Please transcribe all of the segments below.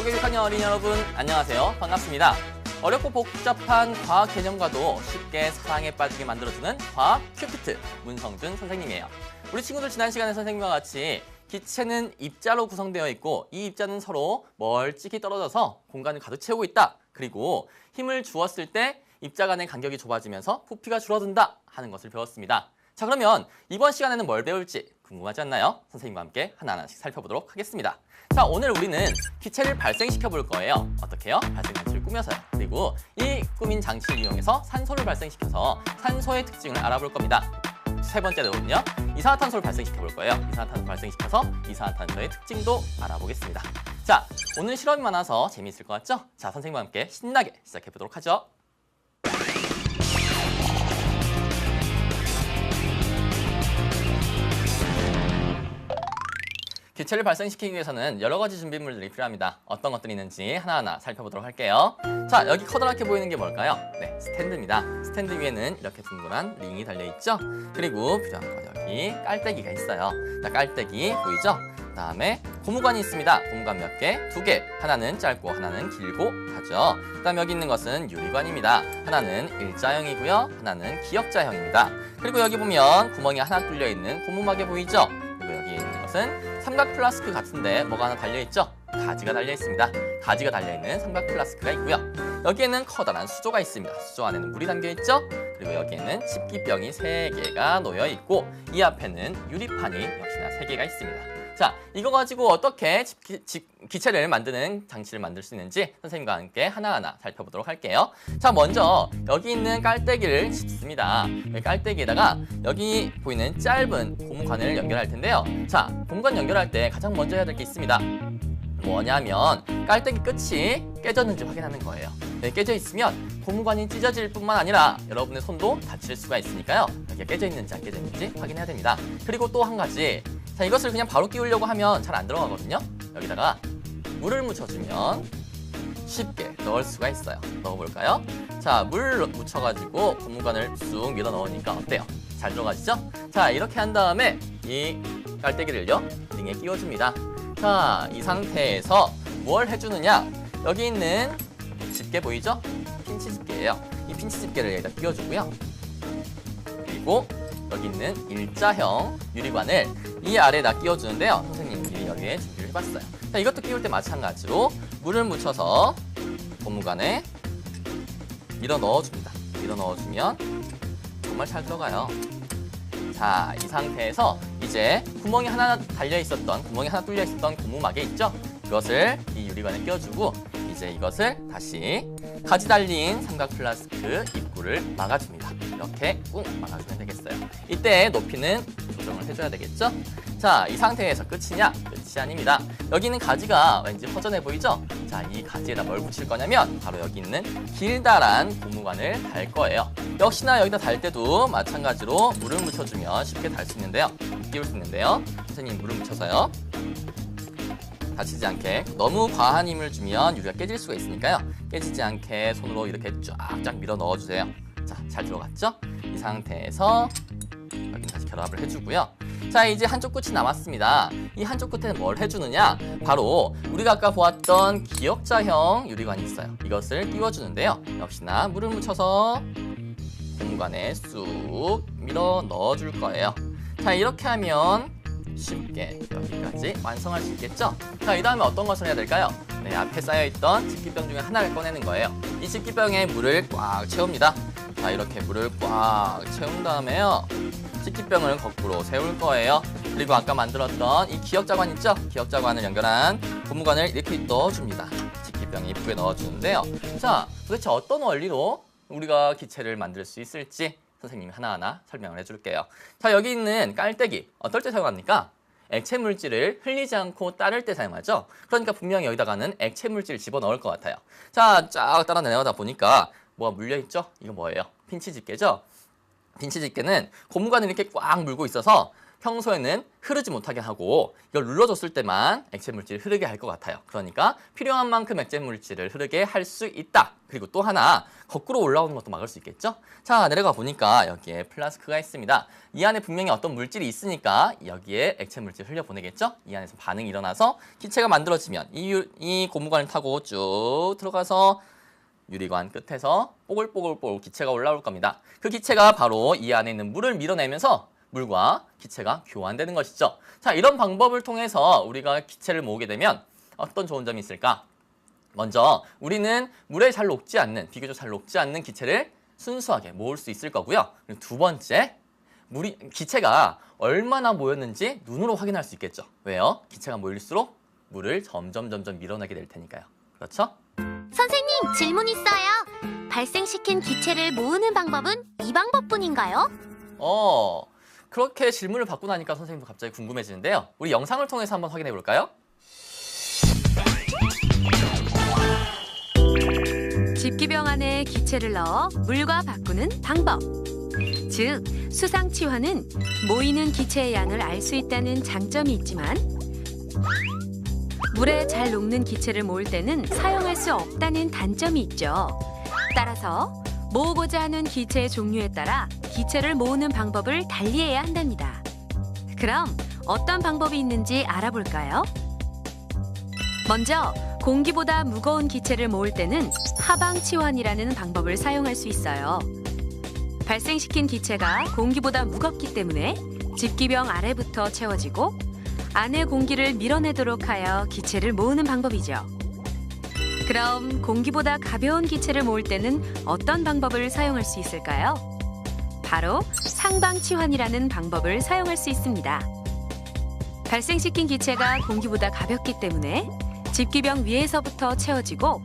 초교육 6학년 어린이 여러분, 안녕하세요. 반갑습니다. 어렵고 복잡한 과학 개념과도 쉽게 사랑에 빠지게 만들어주는 과학 큐피트 문성준 선생님이에요. 우리 친구들 지난 시간에 선생님과 같이 기체는 입자로 구성되어 있고 이 입자는 서로 멀찍이 떨어져서 공간을 가득 채우고 있다. 그리고 힘을 주었을 때 입자 간의 간격이 좁아지면서 부피가 줄어든다 하는 것을 배웠습니다. 자, 그러면 이번 시간에는 뭘 배울지 궁금하지 않나요? 선생님과 함께 하나하나씩 살펴보도록 하겠습니다. 자, 오늘 우리는 기체를 발생시켜 볼 거예요. 어떻게요? 발생 장치를 꾸며서요. 그리고 이 꾸민 장치를 이용해서 산소를 발생시켜서 산소의 특징을 알아볼 겁니다. 세 번째로는요, 이산화탄소를 발생시켜 볼 거예요. 이산화탄소 발생시켜서 이산화탄소의 특징도 알아보겠습니다. 자, 오늘 실험이 많아서 재미있을 것 같죠? 자, 선생님과 함께 신나게 시작해 보도록 하죠. 기체를 발생시키기 위해서는 여러 가지 준비물들이 필요합니다. 어떤 것들이 있는지 하나하나 살펴보도록 할게요. 자, 여기 커다랗게 보이는 게 뭘까요? 네, 스탠드입니다. 스탠드 위에는 이렇게 둥그란 링이 달려있죠? 그리고 필요한 거 여기 깔때기가 있어요. 자, 깔때기 보이죠? 그 다음에 고무관이 있습니다. 고무관 몇 개? 2개. 하나는 짧고 하나는 길고 하죠. 그 다음 여기 있는 것은 유리관입니다. 하나는 일자형이고요. 하나는 기역자형입니다. 그리고 여기 보면 구멍이 하나 뚫려 있는 고무막에 보이죠? 그리고 여기 있는 것은 삼각 플라스크 같은데 뭐가 하나 달려있죠? 가지가 달려있습니다. 가지가 달려있는 삼각 플라스크가 있고요. 여기에는 커다란 수조가 있습니다. 수조 안에는 물이 담겨있죠? 그리고 여기에는 집기병이 3개가 놓여있고 이 앞에는 유리판이 역시나 3개가 있습니다. 자, 이거 가지고 어떻게 기체를 만드는 장치를 만들 수 있는지 선생님과 함께 하나하나 살펴보도록 할게요. 자, 먼저 여기 있는 깔때기를 짚습니다. 깔때기에다가 여기 보이는 짧은 고무관을 연결할 텐데요. 자, 고무관 연결할 때 가장 먼저 해야 될 게 있습니다. 뭐냐면 깔때기 끝이 깨졌는지 확인하는 거예요. 깨져 있으면 고무관이 찢어질 뿐만 아니라 여러분의 손도 다칠 수가 있으니까요. 여기가 깨져 있는지 안 깨져 있는지 확인해야 됩니다. 그리고 또 한 가지, 자, 이것을 그냥 바로 끼우려고 하면 잘 안 들어가거든요. 여기다가 물을 묻혀주면 쉽게 넣을 수가 있어요. 넣어볼까요? 자, 물 묻혀가지고 고무관을 쑥 밀어 넣으니까 어때요? 잘 들어가시죠? 자, 이렇게 한 다음에 이 깔때기를요, 링에 끼워줍니다. 자, 이 상태에서 뭘 해주느냐? 여기 있는 집게 보이죠? 핀치 집게예요. 이 핀치 집게를 여기다 끼워주고요. 그리고 여기 있는 일자형 유리관을 이 아래에다 끼워주는데요. 선생님이 미리 여기에 준비를 해봤어요. 자, 이것도 끼울 때 마찬가지로 물을 묻혀서 고무관에 밀어 넣어줍니다. 밀어 넣어주면 정말 잘 들어가요. 자, 이 상태에서 이제 구멍이 하나 뚫려 있었던 고무막에 있죠? 이것을 이 유리관에 끼워주고 이제 이것을 다시 가지 달린 삼각 플라스크 입구를 막아줍니다. 이렇게 꾹 막아주면 되겠어요. 이때 높이는 조정을 해줘야 되겠죠? 자, 이 상태에서 끝이냐? 끝이 아닙니다. 여기 있는 가지가 왠지 허전해 보이죠? 자, 이 가지에다 뭘 붙일 거냐면 바로 여기 있는 길다란 고무관을 달 거예요. 역시나 여기다 달 때도 마찬가지로 물을 묻혀주면 쉽게 달 수 있는데요. 끼울 수 있는데요. 선생님 물을 묻혀서요. 다치지 않게, 너무 과한 힘을 주면 유리가 깨질 수가 있으니까요. 깨지지 않게 손으로 이렇게 쫙쫙 밀어 넣어주세요. 자, 잘 들어갔죠? 이 상태에서 여기는 다시 결합을 해주고요. 자, 이제 한쪽 끝이 남았습니다. 이 한쪽 끝에는 뭘 해주느냐? 바로 우리가 아까 보았던 기역자형 유리관이 있어요. 이것을 끼워주는데요. 역시나 물을 묻혀서 고무관에 쑥 밀어 넣어줄 거예요. 자, 이렇게 하면 쉽게 여기까지 완성할 수 있겠죠? 자, 이 다음에 어떤 것을 해야 될까요? 네, 앞에 쌓여있던 집기병 중에 하나를 꺼내는 거예요. 이 집기병에 물을 꽉 채웁니다. 자, 이렇게 물을 꽉 채운 다음에요, 집기병을 거꾸로 세울 거예요. 그리고 아까 만들었던 이 기역자관 있죠? 기역자관을 연결한 고무관을 이렇게 넣어줍니다. 집기병 입구에 넣어주는데요. 자, 도대체 어떤 원리로 우리가 기체를 만들 수 있을지 선생님이 하나하나 설명을 해줄게요. 자, 여기 있는 깔때기 어떨 때 사용합니까? 액체 물질을 흘리지 않고 따를 때 사용하죠. 그러니까 분명히 여기다가는 액체 물질을 집어넣을 것 같아요. 자, 쫙 따라 내려가다 보니까 뭐가 물려있죠? 이거 뭐예요? 핀치 집게죠? 핀치 집게는 고무관을 이렇게 꽉 물고 있어서 평소에는 흐르지 못하게 하고 이걸 눌러줬을 때만 액체 물질이 흐르게 할 것 같아요. 그러니까 필요한 만큼 액체 물질을 흐르게 할 수 있다. 그리고 또 하나 거꾸로 올라오는 것도 막을 수 있겠죠? 자, 내려가 보니까 여기에 플라스크가 있습니다. 이 안에 분명히 어떤 물질이 있으니까 여기에 액체 물질 흘려보내겠죠? 이 안에서 반응이 일어나서 기체가 만들어지면 이 고무관을 타고 쭉 들어가서 유리관 끝에서 뽀글뽀글뽀글 기체가 올라올 겁니다. 그 기체가 바로 이 안에 있는 물을 밀어내면서 물과 기체가 교환되는 것이죠. 자, 이런 방법을 통해서 우리가 기체를 모으게 되면 어떤 좋은 점이 있을까? 먼저 우리는 물에 잘 녹지 않는, 비교적 잘 녹지 않는 기체를 순수하게 모을 수 있을 거고요. 그리고 두 번째, 기체가 얼마나 모였는지 눈으로 확인할 수 있겠죠. 왜요? 기체가 모일수록 물을 점점 밀어내게 될 테니까요. 그렇죠? 선생님, 질문 있어요. 발생시킨 기체를 모으는 방법은 이 방법뿐인가요? 그렇게 질문을 받고 나니까 선생님도 갑자기 궁금해지는데요. 우리 영상을 통해서 한번 확인해 볼까요? 집기병 안에 기체를 넣어 물과 바꾸는 방법. 즉, 수상치환은 모이는 기체의 양을 알 수 있다는 장점이 있지만 물에 잘 녹는 기체를 모을 때는 사용할 수 없다는 단점이 있죠. 따라서 모으고자 하는 기체의 종류에 따라 기체를 모으는 방법을 달리해야 한답니다. 그럼 어떤 방법이 있는지 알아볼까요? 먼저 공기보다 무거운 기체를 모을 때는 하방치환이라는 방법을 사용할 수 있어요. 발생시킨 기체가 공기보다 무겁기 때문에 집기병 아래부터 채워지고 안에 공기를 밀어내도록 하여 기체를 모으는 방법이죠. 그럼 공기보다 가벼운 기체를 모을 때는 어떤 방법을 사용할 수 있을까요? 바로 상방치환이라는 방법을 사용할 수 있습니다. 발생시킨 기체가 공기보다 가볍기 때문에 집기병 위에서부터 채워지고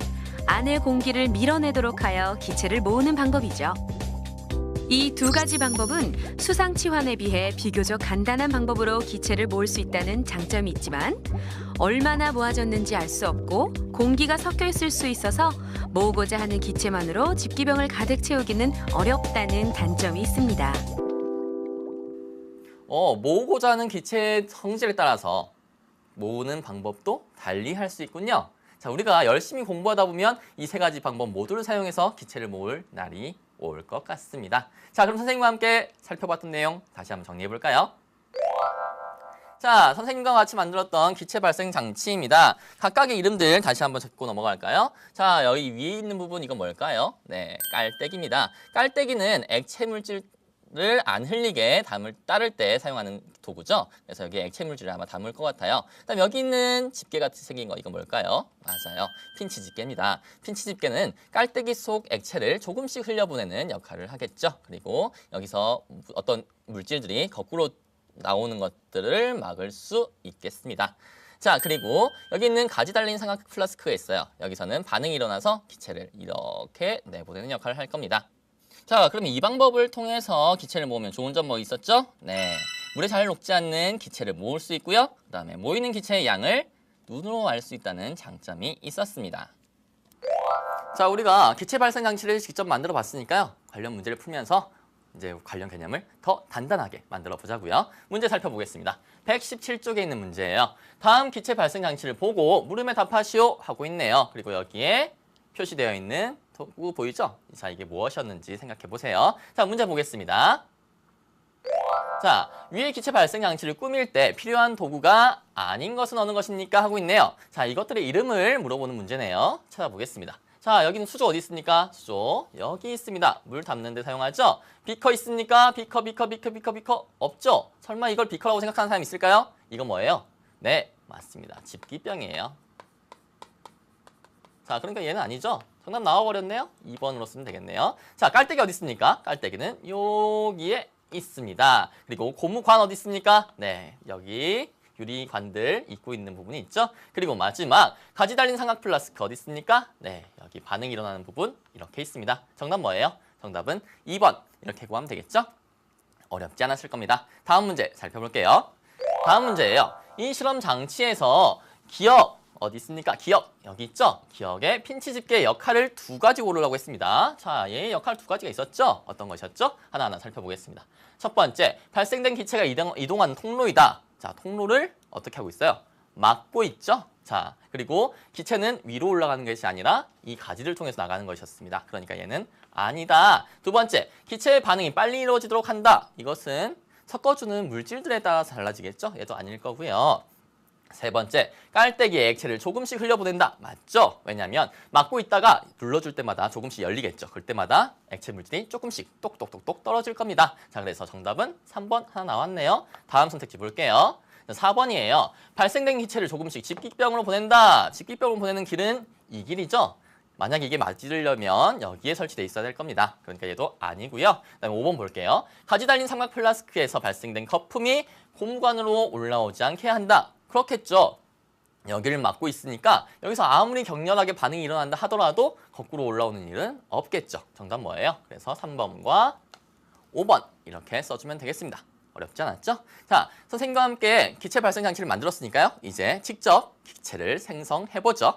안에 공기를 밀어내도록 하여 기체를 모으는 방법이죠. 이 두 가지 방법은 수상치환에 비해 비교적 간단한 방법으로 기체를 모을 수 있다는 장점이 있지만 얼마나 모아졌는지 알 수 없고 공기가 섞여 있을 수 있어서 모으고자 하는 기체만으로 집기병을 가득 채우기는 어렵다는 단점이 있습니다. 모으고자 하는 기체의 성질에 따라서 모으는 방법도 달리 할 수 있군요. 자, 우리가 열심히 공부하다 보면 이 세 가지 방법 모두를 사용해서 기체를 모을 날이 올 것 같습니다. 자, 그럼 선생님과 함께 살펴봤던 내용 다시 한번 정리해 볼까요? 자, 선생님과 같이 만들었던 기체 발생 장치입니다. 각각의 이름들 다시 한번 짚고 넘어갈까요? 자, 여기 위에 있는 부분 이건 뭘까요? 네, 깔때기입니다. 깔때기는 액체 물질을 안 흘리게 따를 때 사용하는 도구죠. 그래서 여기에 액체 물질을 아마 담을 것 같아요. 그다음 여기 있는 집게 같이 생긴 거 이건 뭘까요? 맞아요. 핀치 집게입니다. 핀치 집게는 깔때기 속 액체를 조금씩 흘려보내는 역할을 하겠죠. 그리고 여기서 어떤 물질들이 거꾸로 나오는 것들을 막을 수 있겠습니다. 자, 그리고 여기 있는 가지 달린 삼각 플라스크가 있어요. 여기서는 반응이 일어나서 기체를 이렇게 내보내는 역할을 할 겁니다. 자, 그럼 이 방법을 통해서 기체를 모으면 좋은 점 뭐 있었죠? 네, 물에 잘 녹지 않는 기체를 모을 수 있고요. 그 다음에 모이는 기체의 양을 눈으로 알 수 있다는 장점이 있었습니다. 자, 우리가 기체 발생 장치를 직접 만들어 봤으니까요. 관련 문제를 풀면서 이제 관련 개념을 더 단단하게 만들어 보자고요. 문제 살펴보겠습니다. 117쪽에 있는 문제예요. 다음 기체 발생 장치를 보고 물음에 답하시오 하고 있네요. 그리고 여기에 표시되어 있는 도구 보이죠? 자, 이게 무엇이었는지 생각해 보세요. 자, 문제 보겠습니다. 자, 위의 기체 발생 장치를 꾸밀 때 필요한 도구가 아닌 것은 어느 것입니까? 하고 있네요. 자, 이것들의 이름을 물어보는 문제네요. 찾아보겠습니다. 자, 여기는 수조 어디 있습니까? 수조 여기 있습니다. 물 담는 데 사용하죠? 비커 있습니까? 비커 없죠? 설마 이걸 비커라고 생각하는 사람 있을까요? 이건 뭐예요? 네, 맞습니다. 집기병이에요. 자, 그러니까 얘는 아니죠? 정답 나와버렸네요. 2번으로 쓰면 되겠네요. 자, 깔때기 어디 있습니까? 깔때기는 여기에 있습니다. 그리고 고무관 어디 있습니까? 네, 여기 유리관들 입고 있는 부분이 있죠. 그리고 마지막 가지 달린 삼각 플라스크 어디 있습니까? 네, 여기 반응이 일어나는 부분 이렇게 있습니다. 정답 뭐예요? 정답은 2번 이렇게 구하면 되겠죠? 어렵지 않았을 겁니다. 다음 문제 살펴볼게요. 다음 문제예요. 이 실험 장치에서 기어 어디 있습니까? 기억 여기 있죠? 기억에 핀치 집게의 역할을 두 가지 고르라고 했습니다. 자, 얘의 역할 두 가지가 있었죠? 어떤 것이었죠? 하나하나 살펴보겠습니다. 첫 번째, 발생된 기체가 이동하는 통로이다. 자, 통로를 어떻게 하고 있어요? 막고 있죠? 자, 그리고 기체는 위로 올라가는 것이 아니라 이 가지를 통해서 나가는 것이었습니다. 그러니까 얘는 아니다. 두 번째, 기체의 반응이 빨리 이루어지도록 한다. 이것은 섞어주는 물질들에 따라서 달라지겠죠? 얘도 아닐 거고요. 세 번째, 깔때기에 액체를 조금씩 흘려보낸다. 맞죠? 왜냐하면 막고 있다가 눌러줄 때마다 조금씩 열리겠죠. 그때마다 액체 물질이 조금씩 똑똑똑똑 떨어질 겁니다. 자, 그래서 정답은 3번 하나 나왔네요. 다음 선택지 볼게요. 4번이에요. 발생된 기체를 조금씩 집기병으로 보낸다. 집기병으로 보내는 길은 이 길이죠. 만약 이게 맞으려면 여기에 설치되어 있어야 될 겁니다. 그러니까 얘도 아니고요. 그다음에 5번 볼게요. 가지 달린 삼각 플라스크에서 발생된 거품이 고무관으로 올라오지 않게 한다. 그렇겠죠. 여기를 막고 있으니까 여기서 아무리 격렬하게 반응이 일어난다 하더라도 거꾸로 올라오는 일은 없겠죠. 정답 뭐예요? 그래서 3번과 5번 이렇게 써주면 되겠습니다. 어렵지 않았죠? 자, 선생님과 함께 기체 발생 장치를 만들었으니까요. 이제 직접 기체를 생성해보죠.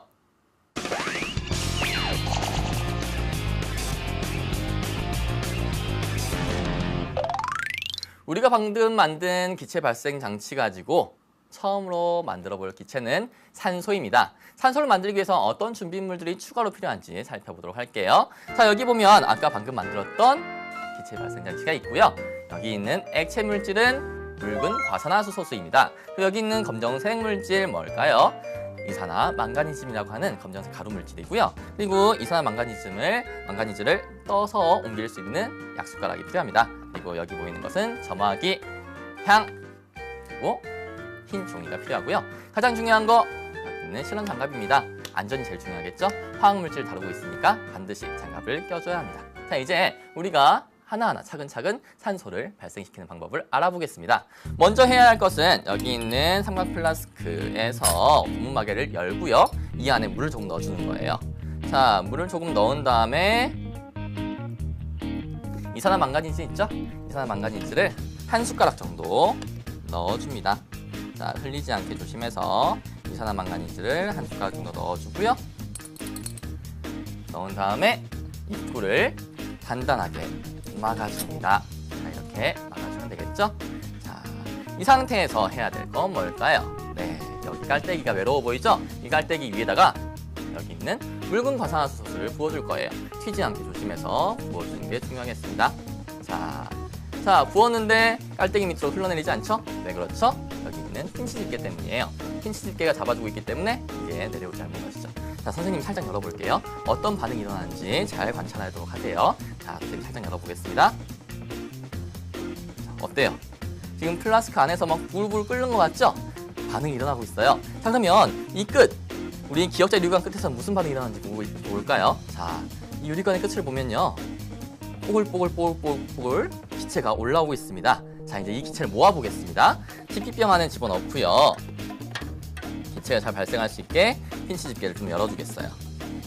우리가 방금 만든 기체 발생 장치 가지고 처음으로 만들어 볼 기체는 산소입니다. 산소를 만들기 위해서 어떤 준비물들이 추가로 필요한지 살펴보도록 할게요. 자, 여기 보면 아까 방금 만들었던 기체 발생 장치가 있고요. 여기 있는 액체 물질은 묽은 과산화수소수입니다. 그리고 여기 있는 검정색 물질 뭘까요? 이산화망가니즘이라고 하는 검정색 가루 물질이고요. 그리고 이산화망가니즈를 떠서 옮길 수 있는 약숟가락이 필요합니다. 그리고 여기 보이는 것은 점화기, 향, 그리고 흰 종이가 필요하고요. 가장 중요한 거 여기는 실험 장갑입니다. 안전이 제일 중요하겠죠? 화학물질을 다루고 있으니까 반드시 장갑을 껴줘야 합니다. 자, 이제 우리가 하나하나 차근차근 산소를 발생시키는 방법을 알아보겠습니다. 먼저 해야 할 것은 여기 있는 삼각 플라스크에서 고무마개를 열고요. 이 안에 물을 조금 넣어주는 거예요. 자, 물을 조금 넣은 다음에 이산화망가니즈 있죠? 이산화망가니즈를 한 숟가락 정도 넣어줍니다. 자, 흘리지 않게 조심해서 이산화망가니즈를 한 숟가락 정도 넣어주고요. 넣은 다음에 입구를 단단하게 막아줍니다. 자, 이렇게 막아주면 되겠죠? 자, 이 상태에서 해야 될 건 뭘까요? 네, 여기 깔때기가 외로워 보이죠? 이 깔때기 위에다가 여기 있는 묽은 과산화수소를 부어줄 거예요. 튀지 않게 조심해서 부어주는 게 중요하겠습니다. 자, 부었는데 깔때기 밑으로 흘러내리지 않죠? 네, 그렇죠? 여기 있는 핀치 집게 때문이에요. 핀치 집게가 잡아주고 있기 때문에 이게 내려오지 않는 것이죠. 자, 선생님 살짝 열어볼게요. 어떤 반응이 일어나는지 잘 관찰하도록 하세요. 자, 선생님 살짝 열어보겠습니다. 자, 어때요? 지금 플라스크 안에서 막 불불 끓는 것 같죠? 반응이 일어나고 있어요. 자, 그러면 이 끝, 우리 기역자 유리관 끝에서 무슨 반응이 일어나는지 볼까요? 자, 이 유리관의 끝을 보면요. 뽀글뽀글 기체가 올라오고 있습니다. 자, 이제 이 기체를 모아보겠습니다. 집기병 안에 집어넣고요. 기체가 잘 발생할 수 있게 핀치 집게를 좀 열어주겠어요.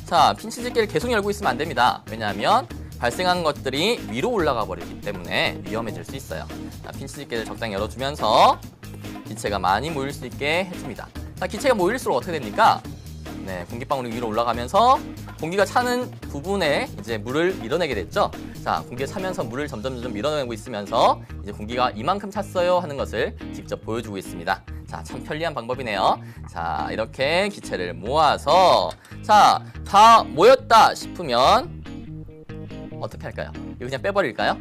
자, 핀치 집게를 계속 열고 있으면 안 됩니다. 왜냐하면 발생한 것들이 위로 올라가 버리기 때문에 위험해질 수 있어요. 자, 핀치 집게를 적당히 열어주면서 기체가 많이 모일 수 있게 해줍니다. 자, 기체가 모일수록 어떻게 됩니까? 네, 공기방울이 위로 올라가면서 공기가 차는 부분에 이제 물을 밀어내게 됐죠. 자, 공기가 차면서 물을 점점 밀어내고 있으면서 이제 공기가 이만큼 찼어요 하는 것을 직접 보여주고 있습니다. 자, 참 편리한 방법이네요. 자, 이렇게 기체를 모아서 자, 다 모였다 싶으면 어떻게 할까요? 이거 그냥 빼버릴까요?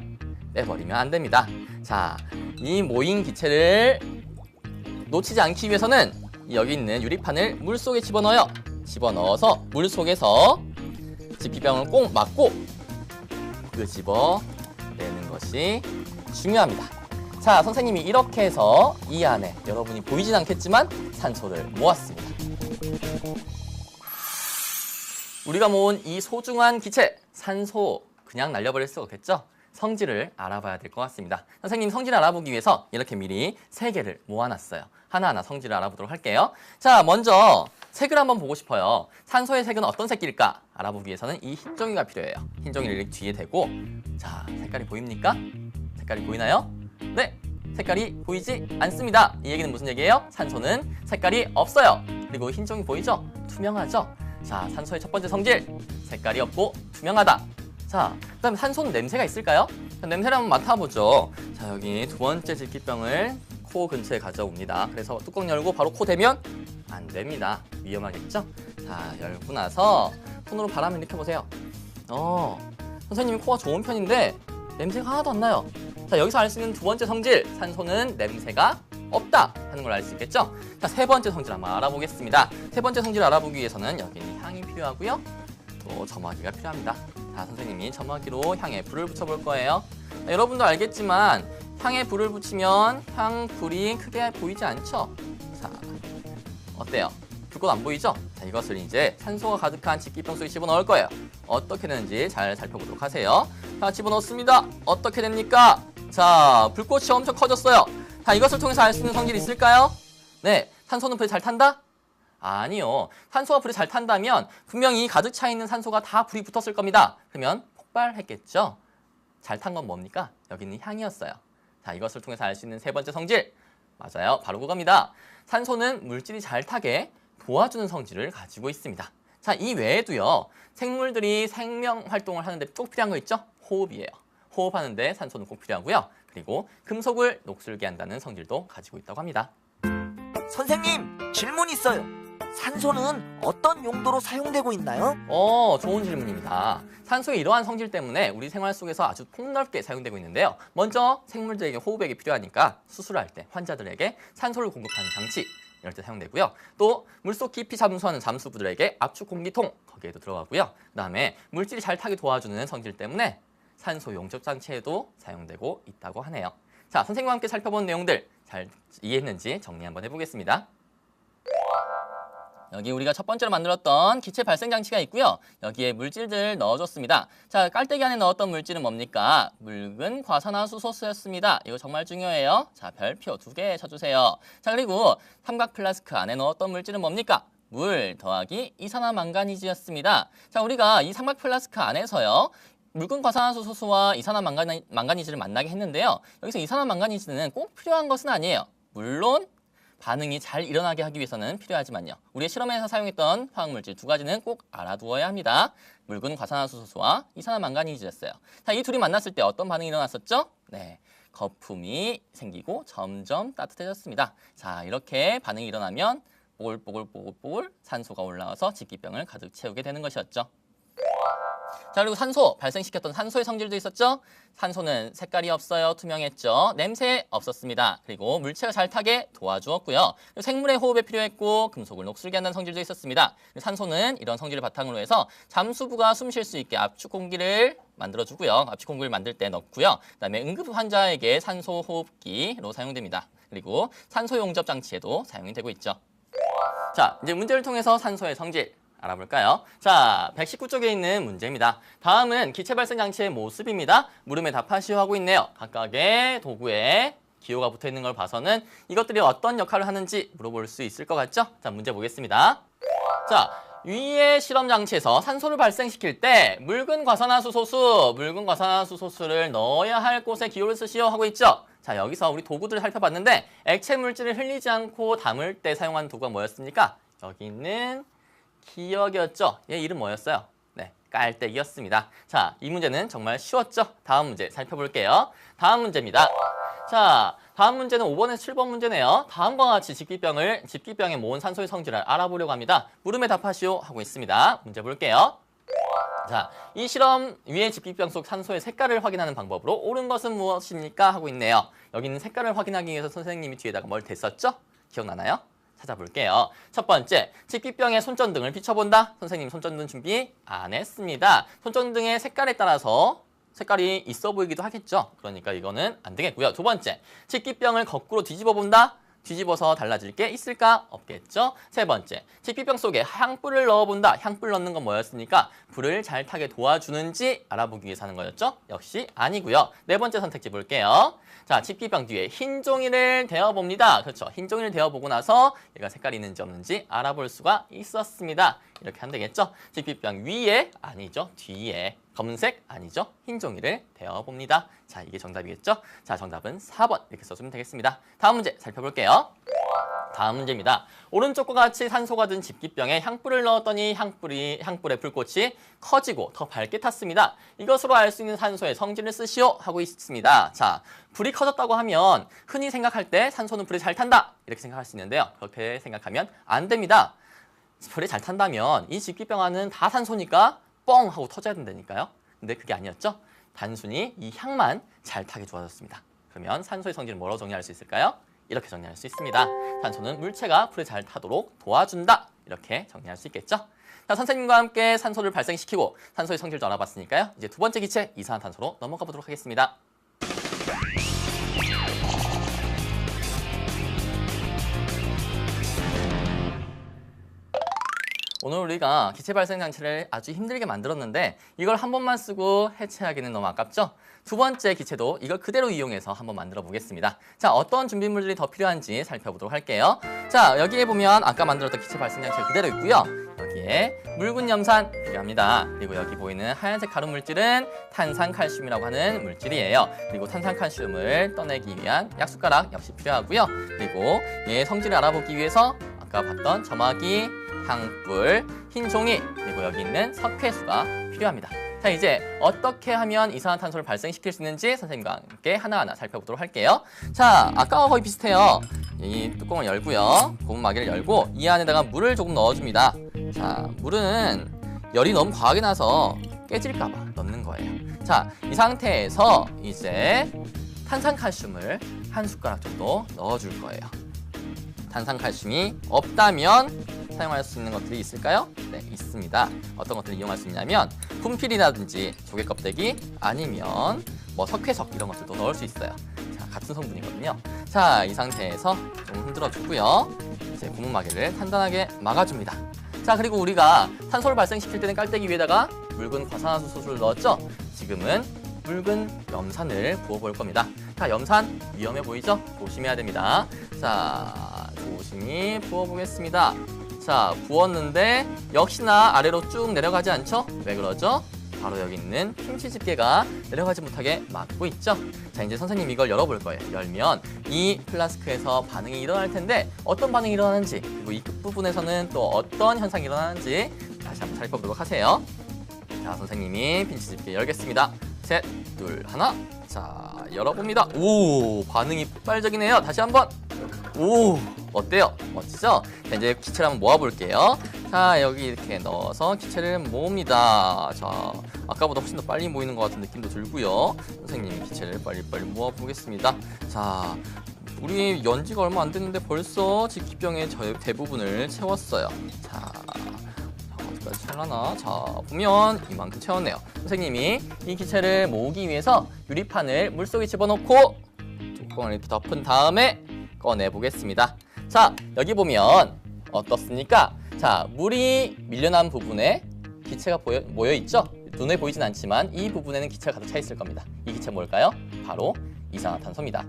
빼버리면 안 됩니다. 자, 이 모인 기체를 놓치지 않기 위해서는 여기 있는 유리판을 물속에 집어넣어요. 집어넣어서 물속에서 집기병을 꼭 막고 집어내는 것이 중요합니다. 자, 선생님이 이렇게 해서 이 안에 여러분이 보이진 않겠지만 산소를 모았습니다. 우리가 모은 이 소중한 기체, 산소 그냥 날려버릴 수 없겠죠? 성질을 알아봐야 될 것 같습니다. 선생님 성질을 알아보기 위해서 이렇게 미리 3개를 모아놨어요. 하나하나 성질을 알아보도록 할게요. 자, 먼저 색을 한번 보고 싶어요. 산소의 색은 어떤 색일까? 알아보기 위해서는 이 흰 종이가 필요해요. 흰 종이를 뒤에 대고 자, 색깔이 보입니까? 색깔이 보이나요? 네, 색깔이 보이지 않습니다. 이 얘기는 무슨 얘기예요? 산소는 색깔이 없어요. 그리고 흰 종이 보이죠? 투명하죠? 자, 산소의 첫 번째 성질, 색깔이 없고 투명하다. 자, 그다음에 산소는 냄새가 있을까요? 자, 냄새를 한번 맡아보죠. 자, 여기 두 번째 질기병을 코 근처에 가져옵니다. 그래서 뚜껑 열고 바로 코 대면 안 됩니다. 위험하겠죠? 자, 열고 나서 손으로 바람을 일으켜보세요. 선생님이 코가 좋은 편인데 냄새가 하나도 안 나요. 자, 여기서 알 수 있는 두 번째 성질, 산소는 냄새가 없다 하는 걸 알 수 있겠죠? 자, 세 번째 성질 한번 알아보겠습니다. 세 번째 성질 알아보기 위해서는 여기는 향이 필요하고요. 또 점화기가 필요합니다. 자, 선생님이 점화기로 향에 불을 붙여볼 거예요. 자, 여러분도 알겠지만 향에 불을 붙이면 향불이 크게 보이지 않죠? 자, 어때요? 불꽃 안 보이죠? 자, 이것을 이제 산소가 가득한 집기병 속에 집어넣을 거예요. 어떻게 되는지 잘 살펴보도록 하세요. 자, 집어넣습니다. 어떻게 됩니까? 자, 불꽃이 엄청 커졌어요. 자, 이것을 통해서 알 수 있는 성질이 있을까요? 네, 산소는 불에 잘 탄다? 아니요. 산소가 불에 잘 탄다면 분명히 가득 차 있는 산소가 다 불이 붙었을 겁니다. 그러면 폭발했겠죠? 잘 탄 건 뭡니까? 여기는 향이었어요. 자, 이것을 통해서 알 수 있는 세 번째 성질. 맞아요. 바로 그겁니다. 산소는 물질이 잘 타게 도와주는 성질을 가지고 있습니다. 자, 이 외에도요. 생물들이 생명 활동을 하는데 꼭 필요한 거 있죠? 호흡이에요. 호흡하는데 산소는 꼭 필요하고요. 그리고 금속을 녹슬게 한다는 성질도 가지고 있다고 합니다. 선생님, 질문 있어요. 산소는 어떤 용도로 사용되고 있나요? 좋은 질문입니다. 산소의 이러한 성질 때문에 우리 생활 속에서 아주 폭넓게 사용되고 있는데요. 먼저 생물들에게 호흡액이 필요하니까 수술할 때 환자들에게 산소를 공급하는 장치, 이럴 때 사용되고요. 또 물속 깊이 잠수하는 잠수부들에게 압축 공기통, 거기에도 들어가고요. 그다음에 물질이 잘 타게 도와주는 성질 때문에 산소 용접 장치에도 사용되고 있다고 하네요. 자, 선생님과 함께 살펴본 내용들 잘 이해했는지 정리 한번 해보겠습니다. 여기 우리가 첫 번째로 만들었던 기체 발생 장치가 있고요. 여기에 물질들 넣어줬습니다. 자, 깔때기 안에 넣었던 물질은 뭡니까? 묽은 과산화수소수였습니다. 이거 정말 중요해요. 자, 별표 2개 쳐주세요. 자, 그리고 삼각 플라스크 안에 넣었던 물질은 뭡니까? 물 더하기 이산화망가니즈였습니다. 자, 우리가 이 삼각 플라스크 안에서요. 묽은 과산화수소수와 이산화망가니즈를 만나게 했는데요. 여기서 이산화망가니즈는 꼭 필요한 것은 아니에요. 물론 반응이 잘 일어나게 하기 위해서는 필요하지만요. 우리의 실험에서 사용했던 화학물질 두 가지는 꼭 알아두어야 합니다. 묽은 과산화수소수와 이산화망가니즈였어요. 자, 이 둘이 만났을 때 어떤 반응이 일어났었죠? 네, 거품이 생기고 점점 따뜻해졌습니다. 자, 이렇게 반응이 일어나면 뽀글뽀글뽀글뽀글 산소가 올라와서 집기병을 가득 채우게 되는 것이었죠. 자, 그리고 산소, 발생시켰던 산소의 성질도 있었죠? 산소는 색깔이 없어요. 투명했죠. 냄새 없었습니다. 그리고 물체가 잘 타게 도와주었고요. 생물의 호흡에 필요했고 금속을 녹슬게 한다는 성질도 있었습니다. 산소는 이런 성질을 바탕으로 해서 잠수부가 숨 쉴 수 있게 압축 공기를 만들어주고요. 압축 공기를 만들 때 넣고요. 그다음에 응급 환자에게 산소 호흡기로 사용됩니다. 그리고 산소 용접 장치에도 사용이 되고 있죠. 자, 이제 문제를 통해서 산소의 성질 알아볼까요? 자, 119쪽에 있는 문제입니다. 다음은 기체 발생 장치의 모습입니다. 물음에 답하시오 하고 있네요. 각각의 도구에 기호가 붙어 있는 걸 봐서는 이것들이 어떤 역할을 하는지 물어볼 수 있을 것 같죠? 자, 문제 보겠습니다. 자, 위의 실험 장치에서 산소를 발생시킬 때 묽은 과산화수소수를 넣어야 할 곳에 기호를 쓰시오 하고 있죠? 자, 여기서 우리 도구들을 살펴봤는데 액체 물질을 흘리지 않고 담을 때 사용하는 도구가 뭐였습니까? 여기 있는 기역이었죠? 얘 이름 뭐였어요? 네, 깔때기였습니다. 자, 이 문제는 정말 쉬웠죠? 다음 문제 살펴볼게요. 다음 문제입니다. 자, 다음 문제는 5번에서 7번 문제네요. 다음과 같이 집기병에 모은 산소의 성질을 알아보려고 합니다. 물음에 답하시오 하고 있습니다. 문제 볼게요. 자, 이 실험 위의 집기병 속 산소의 색깔을 확인하는 방법으로 옳은 것은 무엇입니까? 하고 있네요. 여기 있는 색깔을 확인하기 위해서 선생님이 뒤에다가 뭘 댔었죠? 기억나나요? 찾아볼게요. 첫 번째, 집기병에 손전등을 비춰본다. 선생님 손전등 준비 안 했습니다. 손전등의 색깔에 따라서 색깔이 있어 보이기도 하겠죠. 그러니까 이거는 안 되겠고요. 두 번째, 집기병을 거꾸로 뒤집어 본다. 뒤집어서 달라질 게 있을까? 없겠죠. 세 번째, 집기병 속에 향불을 넣어본다. 향불 넣는 건 뭐였습니까? 불을 잘 타게 도와주는지 알아보기 위해서 하는 거였죠. 역시 아니고요. 네 번째 선택지 볼게요. 자, 집기병 뒤에 흰 종이를 대어봅니다. 그렇죠. 흰 종이를 대어보고 나서 얘가 색깔이 있는지 없는지 알아볼 수가 있었습니다. 이렇게 하면 되겠죠? 집기병 위에 아니죠, 뒤에 검은색 아니죠, 흰 종이를 대어봅니다. 자, 이게 정답이겠죠? 자, 정답은 4번 이렇게 써주면 되겠습니다. 다음 문제 살펴볼게요. 다음 문제입니다. 오른쪽과 같이 산소가 든 집기병에 향불을 넣었더니 향불의 불꽃이 커지고 더 밝게 탔습니다. 이것으로 알 수 있는 산소의 성질을 쓰시오 하고 있습니다. 자, 불이 커졌다고 하면 흔히 생각할 때 산소는 불이 잘 탄다 이렇게 생각할 수 있는데요. 그렇게 생각하면 안 됩니다. 불이 잘 탄다면 이 집기병 안은 다 산소니까 뻥 하고 터져야 된다니까요. 근데 그게 아니었죠. 단순히 이 향만 잘 타게 도와줬습니다. 그러면 산소의 성질을 뭐로 정리할 수 있을까요? 이렇게 정리할 수 있습니다. 산소는 물체가 불에 잘 타도록 도와준다. 이렇게 정리할 수 있겠죠? 자, 선생님과 함께 산소를 발생시키고 산소의 성질도 알아봤으니까요. 이제 두 번째 기체 이산화탄소로 넘어가 보도록 하겠습니다. 오늘 우리가 기체 발생 장치를 아주 힘들게 만들었는데 이걸 한 번만 쓰고 해체하기는 너무 아깝죠? 두 번째 기체도 이걸 그대로 이용해서 한번 만들어 보겠습니다. 자, 어떤 준비물들이 더 필요한지 살펴보도록 할게요. 자, 여기에 보면 아까 만들었던 기체 발생 장치가 그대로 있고요. 여기에 묽은 염산 필요합니다. 그리고 여기 보이는 하얀색 가루 물질은 탄산칼슘이라고 하는 물질이에요. 그리고 탄산칼슘을 떠내기 위한 약숟가락 역시 필요하고요. 그리고 얘의 성질을 알아보기 위해서 아까 봤던 점화기, 향불, 흰 종이, 그리고 여기 있는 석회수가 필요합니다. 자, 이제 어떻게 하면 이산화탄소를 발생시킬 수 있는지 선생님과 함께 하나하나 살펴보도록 할게요. 자, 아까와 거의 비슷해요. 이 뚜껑을 열고요. 고무마개를 열고 이 안에다가 물을 조금 넣어줍니다. 자, 물은 열이 너무 과하게 나서 깨질까 봐 넣는 거예요. 자, 이 상태에서 이제 탄산칼슘을 한 숟가락 정도 넣어줄 거예요. 탄산칼슘이 없다면 사용할 수 있는 것들이 있을까요? 네, 있습니다. 어떤 것들을 이용할 수 있냐면 분필이라든지 조개 껍데기 아니면 뭐 석회석 이런 것들도 넣을 수 있어요. 자, 같은 성분이거든요. 자, 이 상태에서 좀 흔들어 주고요. 이제 고무마개를 단단하게 막아줍니다. 자, 그리고 우리가 탄소를 발생시킬 때는 깔때기 위에다가 묽은 과산화수소를 넣었죠? 지금은 묽은 염산을 부어볼 겁니다. 자, 염산 위험해 보이죠? 조심해야 됩니다. 자, 조심히 부어보겠습니다. 자, 부었는데 역시나 아래로 쭉 내려가지 않죠? 왜 그러죠? 바로 여기 있는 김치 집게가 내려가지 못하게 막고 있죠? 자, 이제 선생님 이걸 열어볼 거예요. 열면 이 플라스크에서 반응이 일어날 텐데 어떤 반응이 일어나는지 그리고 이 끝부분에서는 또 어떤 현상이 일어나는지 다시 한번 살펴보도록 하세요. 자, 선생님이 김치 집게 열겠습니다. 셋, 둘, 하나. 자, 열어봅니다. 오, 반응이 폭발적이네요. 다시 한번. 오, 어때요? 멋지죠? 자, 이제 기체를 한번 모아볼게요. 자, 여기 이렇게 넣어서 기체를 모읍니다. 자, 아까보다 훨씬 더 빨리 모이는 것 같은 느낌도 들고요. 선생님이 기체를 빨리빨리 모아보겠습니다. 자, 우리 연지가 얼마 안 됐는데 벌써 집기병의 대부분을 채웠어요. 자, 어디까지 채우나? 자, 보면 이만큼 채웠네요. 선생님이 이 기체를 모으기 위해서 유리판을 물속에 집어넣고 뚜껑을 이렇게 덮은 다음에 꺼내보겠습니다. 자, 여기 보면 어떻습니까? 자, 물이 밀려난 부분에 기체가 모여있죠? 눈에 보이진 않지만 이 부분에는 기체가 가득 차 있을 겁니다. 이 기체 뭘까요? 바로 이산화탄소입니다.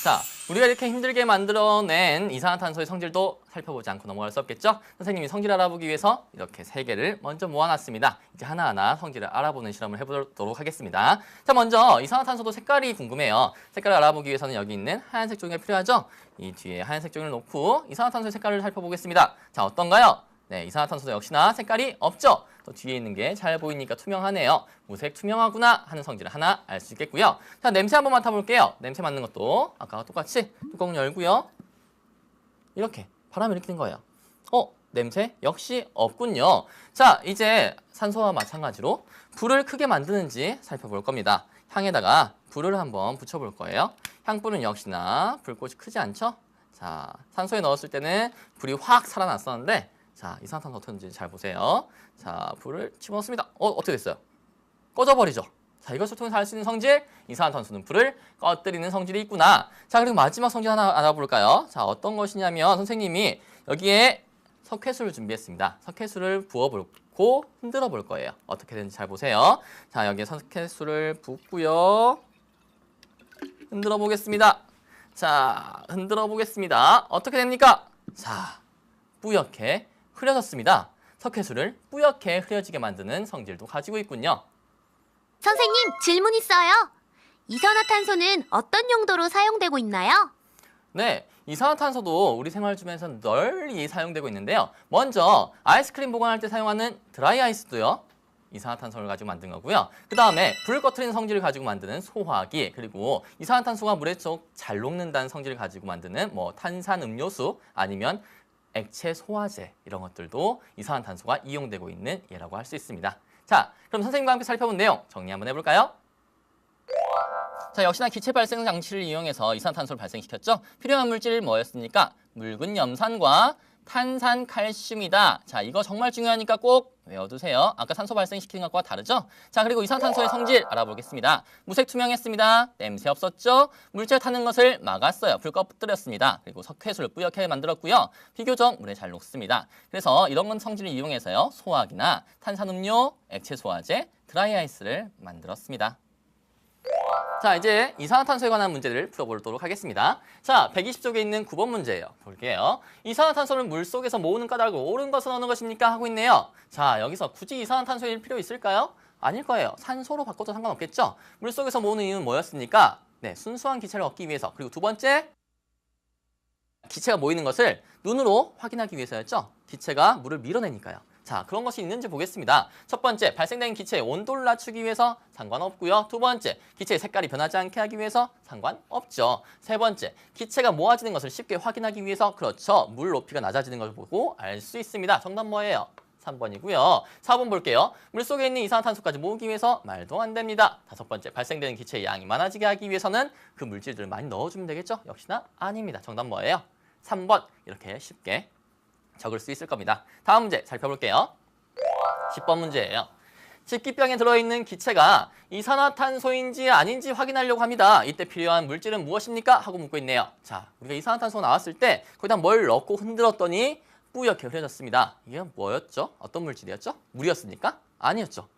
자, 우리가 이렇게 힘들게 만들어낸 이산화탄소의 성질도 살펴보지 않고 넘어갈 수 없겠죠? 선생님이 성질을 알아보기 위해서 이렇게 3개를 먼저 모아놨습니다. 이제 하나하나 성질을 알아보는 실험을 해보도록 하겠습니다. 자, 먼저 이산화탄소도 색깔이 궁금해요. 색깔을 알아보기 위해서는 여기 있는 하얀색 종이가 필요하죠? 이 뒤에 하얀색 종이를 놓고 이산화탄소의 색깔을 살펴보겠습니다. 자, 어떤가요? 네, 이산화탄소도 역시나 색깔이 없죠? 또 뒤에 있는 게 잘 보이니까 투명하네요. 무색 투명하구나 하는 성질을 하나 알 수 있겠고요. 자, 냄새 한번 맡아볼게요. 냄새 맡는 것도 아까와 똑같이 뚜껑을 열고요. 이렇게 바람이 이렇게 된 거예요. 냄새 역시 없군요. 자, 이제 산소와 마찬가지로 불을 크게 만드는지 살펴볼 겁니다. 향에다가 불을 한번 붙여볼 거예요. 향불은 역시나 불꽃이 크지 않죠? 자, 산소에 넣었을 때는 불이 확 살아났었는데 자, 이산화탄소 어떻게 되는지 잘 보세요. 자, 불을 집어넣습니다. 어떻게 됐어요? 꺼져버리죠. 자, 이것을 통해서 알 수 있는 성질, 이산화탄소는 불을 꺼뜨리는 성질이 있구나. 자, 그리고 마지막 성질 하나 알아볼까요? 자, 어떤 것이냐면 선생님이 여기에 석회수를 준비했습니다. 석회수를 부어볼고 흔들어 볼 거예요. 어떻게 되는지 잘 보세요. 자, 여기에 석회수를 붓고요. 흔들어 보겠습니다. 자, 흔들어 보겠습니다. 어떻게 됩니까? 자, 뿌옇게 흐려졌습니다. 석회수를 뿌옇게 흐려지게 만드는 성질도 가지고 있군요. 선생님, 질문 있어요. 이산화탄소는 어떤 용도로 사용되고 있나요? 네, 이산화탄소도 우리 생활 중에서 널리 사용되고 있는데요. 먼저 아이스크림 보관할 때 사용하는 드라이 아이스도요. 이산화탄소를 가지고 만든 거고요. 그 다음에 불을 꺼트리는 성질을 가지고 만드는 소화기, 그리고 이산화탄소가 물에 쪽 잘 녹는다는 성질을 가지고 만드는 뭐 탄산음료수 아니면 액체 소화제 이런 것들도 이산화탄소가 이용되고 있는 예라고 할 수 있습니다. 자, 그럼 선생님과 함께 살펴본 내용 정리 한번 해볼까요? 자, 역시나 기체 발생 장치를 이용해서 이산화탄소를 발생시켰죠. 필요한 물질이 뭐였습니까? 묽은 염산과 탄산 칼슘이다. 자, 이거 정말 중요하니까 꼭 외워두세요. 아까 산소 발생시키는 것과 다르죠? 자, 그리고 이산화탄소의 성질 알아보겠습니다. 무색 투명했습니다. 냄새 없었죠? 물질 타는 것을 막았어요. 불 꺼뜨렸습니다. 그리고 석회수를 뿌옇게 만들었고요. 비교적 물에 잘 녹습니다. 그래서 이런 건 성질을 이용해서요. 소화기나 탄산음료, 액체 소화제, 드라이 아이스를 만들었습니다. 자, 이제 이산화탄소에 관한 문제를 풀어보도록 하겠습니다. 자, 120쪽에 있는 9번 문제예요. 볼게요. 이산화탄소를 물속에서 모으는 까닭을 옳은 것은 어느 것입니까? 하고 있네요. 자, 여기서 굳이 이산화탄소일 필요 있을까요? 아닐 거예요. 산소로 바꿔도 상관없겠죠? 물속에서 모으는 이유는 뭐였습니까? 네, 순수한 기체를 얻기 위해서. 그리고 두 번째, 기체가 모이는 것을 눈으로 확인하기 위해서였죠? 기체가 물을 밀어내니까요. 자, 그런 것이 있는지 보겠습니다. 첫 번째, 발생된 기체의 온도를 낮추기 위해서 상관없고요. 두 번째, 기체의 색깔이 변하지 않게 하기 위해서 상관없죠. 세 번째, 기체가 모아지는 것을 쉽게 확인하기 위해서, 그렇죠, 물 높이가 낮아지는 걸 보고 알 수 있습니다. 정답 뭐예요? 3번이고요. 4번 볼게요. 물속에 있는 이산화탄소까지 모으기 위해서 말도 안 됩니다. 다섯 번째, 발생되는 기체의 양이 많아지게 하기 위해서는 그 물질들을 많이 넣어주면 되겠죠? 역시나 아닙니다. 정답 뭐예요? 3번. 이렇게 쉽게 적을 수 있을 겁니다. 다음 문제 살펴볼게요. 10번 문제예요. 집기병에 들어있는 기체가 이산화탄소인지 아닌지 확인하려고 합니다. 이때 필요한 물질은 무엇입니까? 하고 묻고 있네요. 자, 우리가 이산화탄소가 나왔을 때 거기다 뭘 넣고 흔들었더니 뿌옇게 흐려졌습니다. 이게 뭐였죠? 어떤 물질이었죠? 물이었습니까? 아니었죠.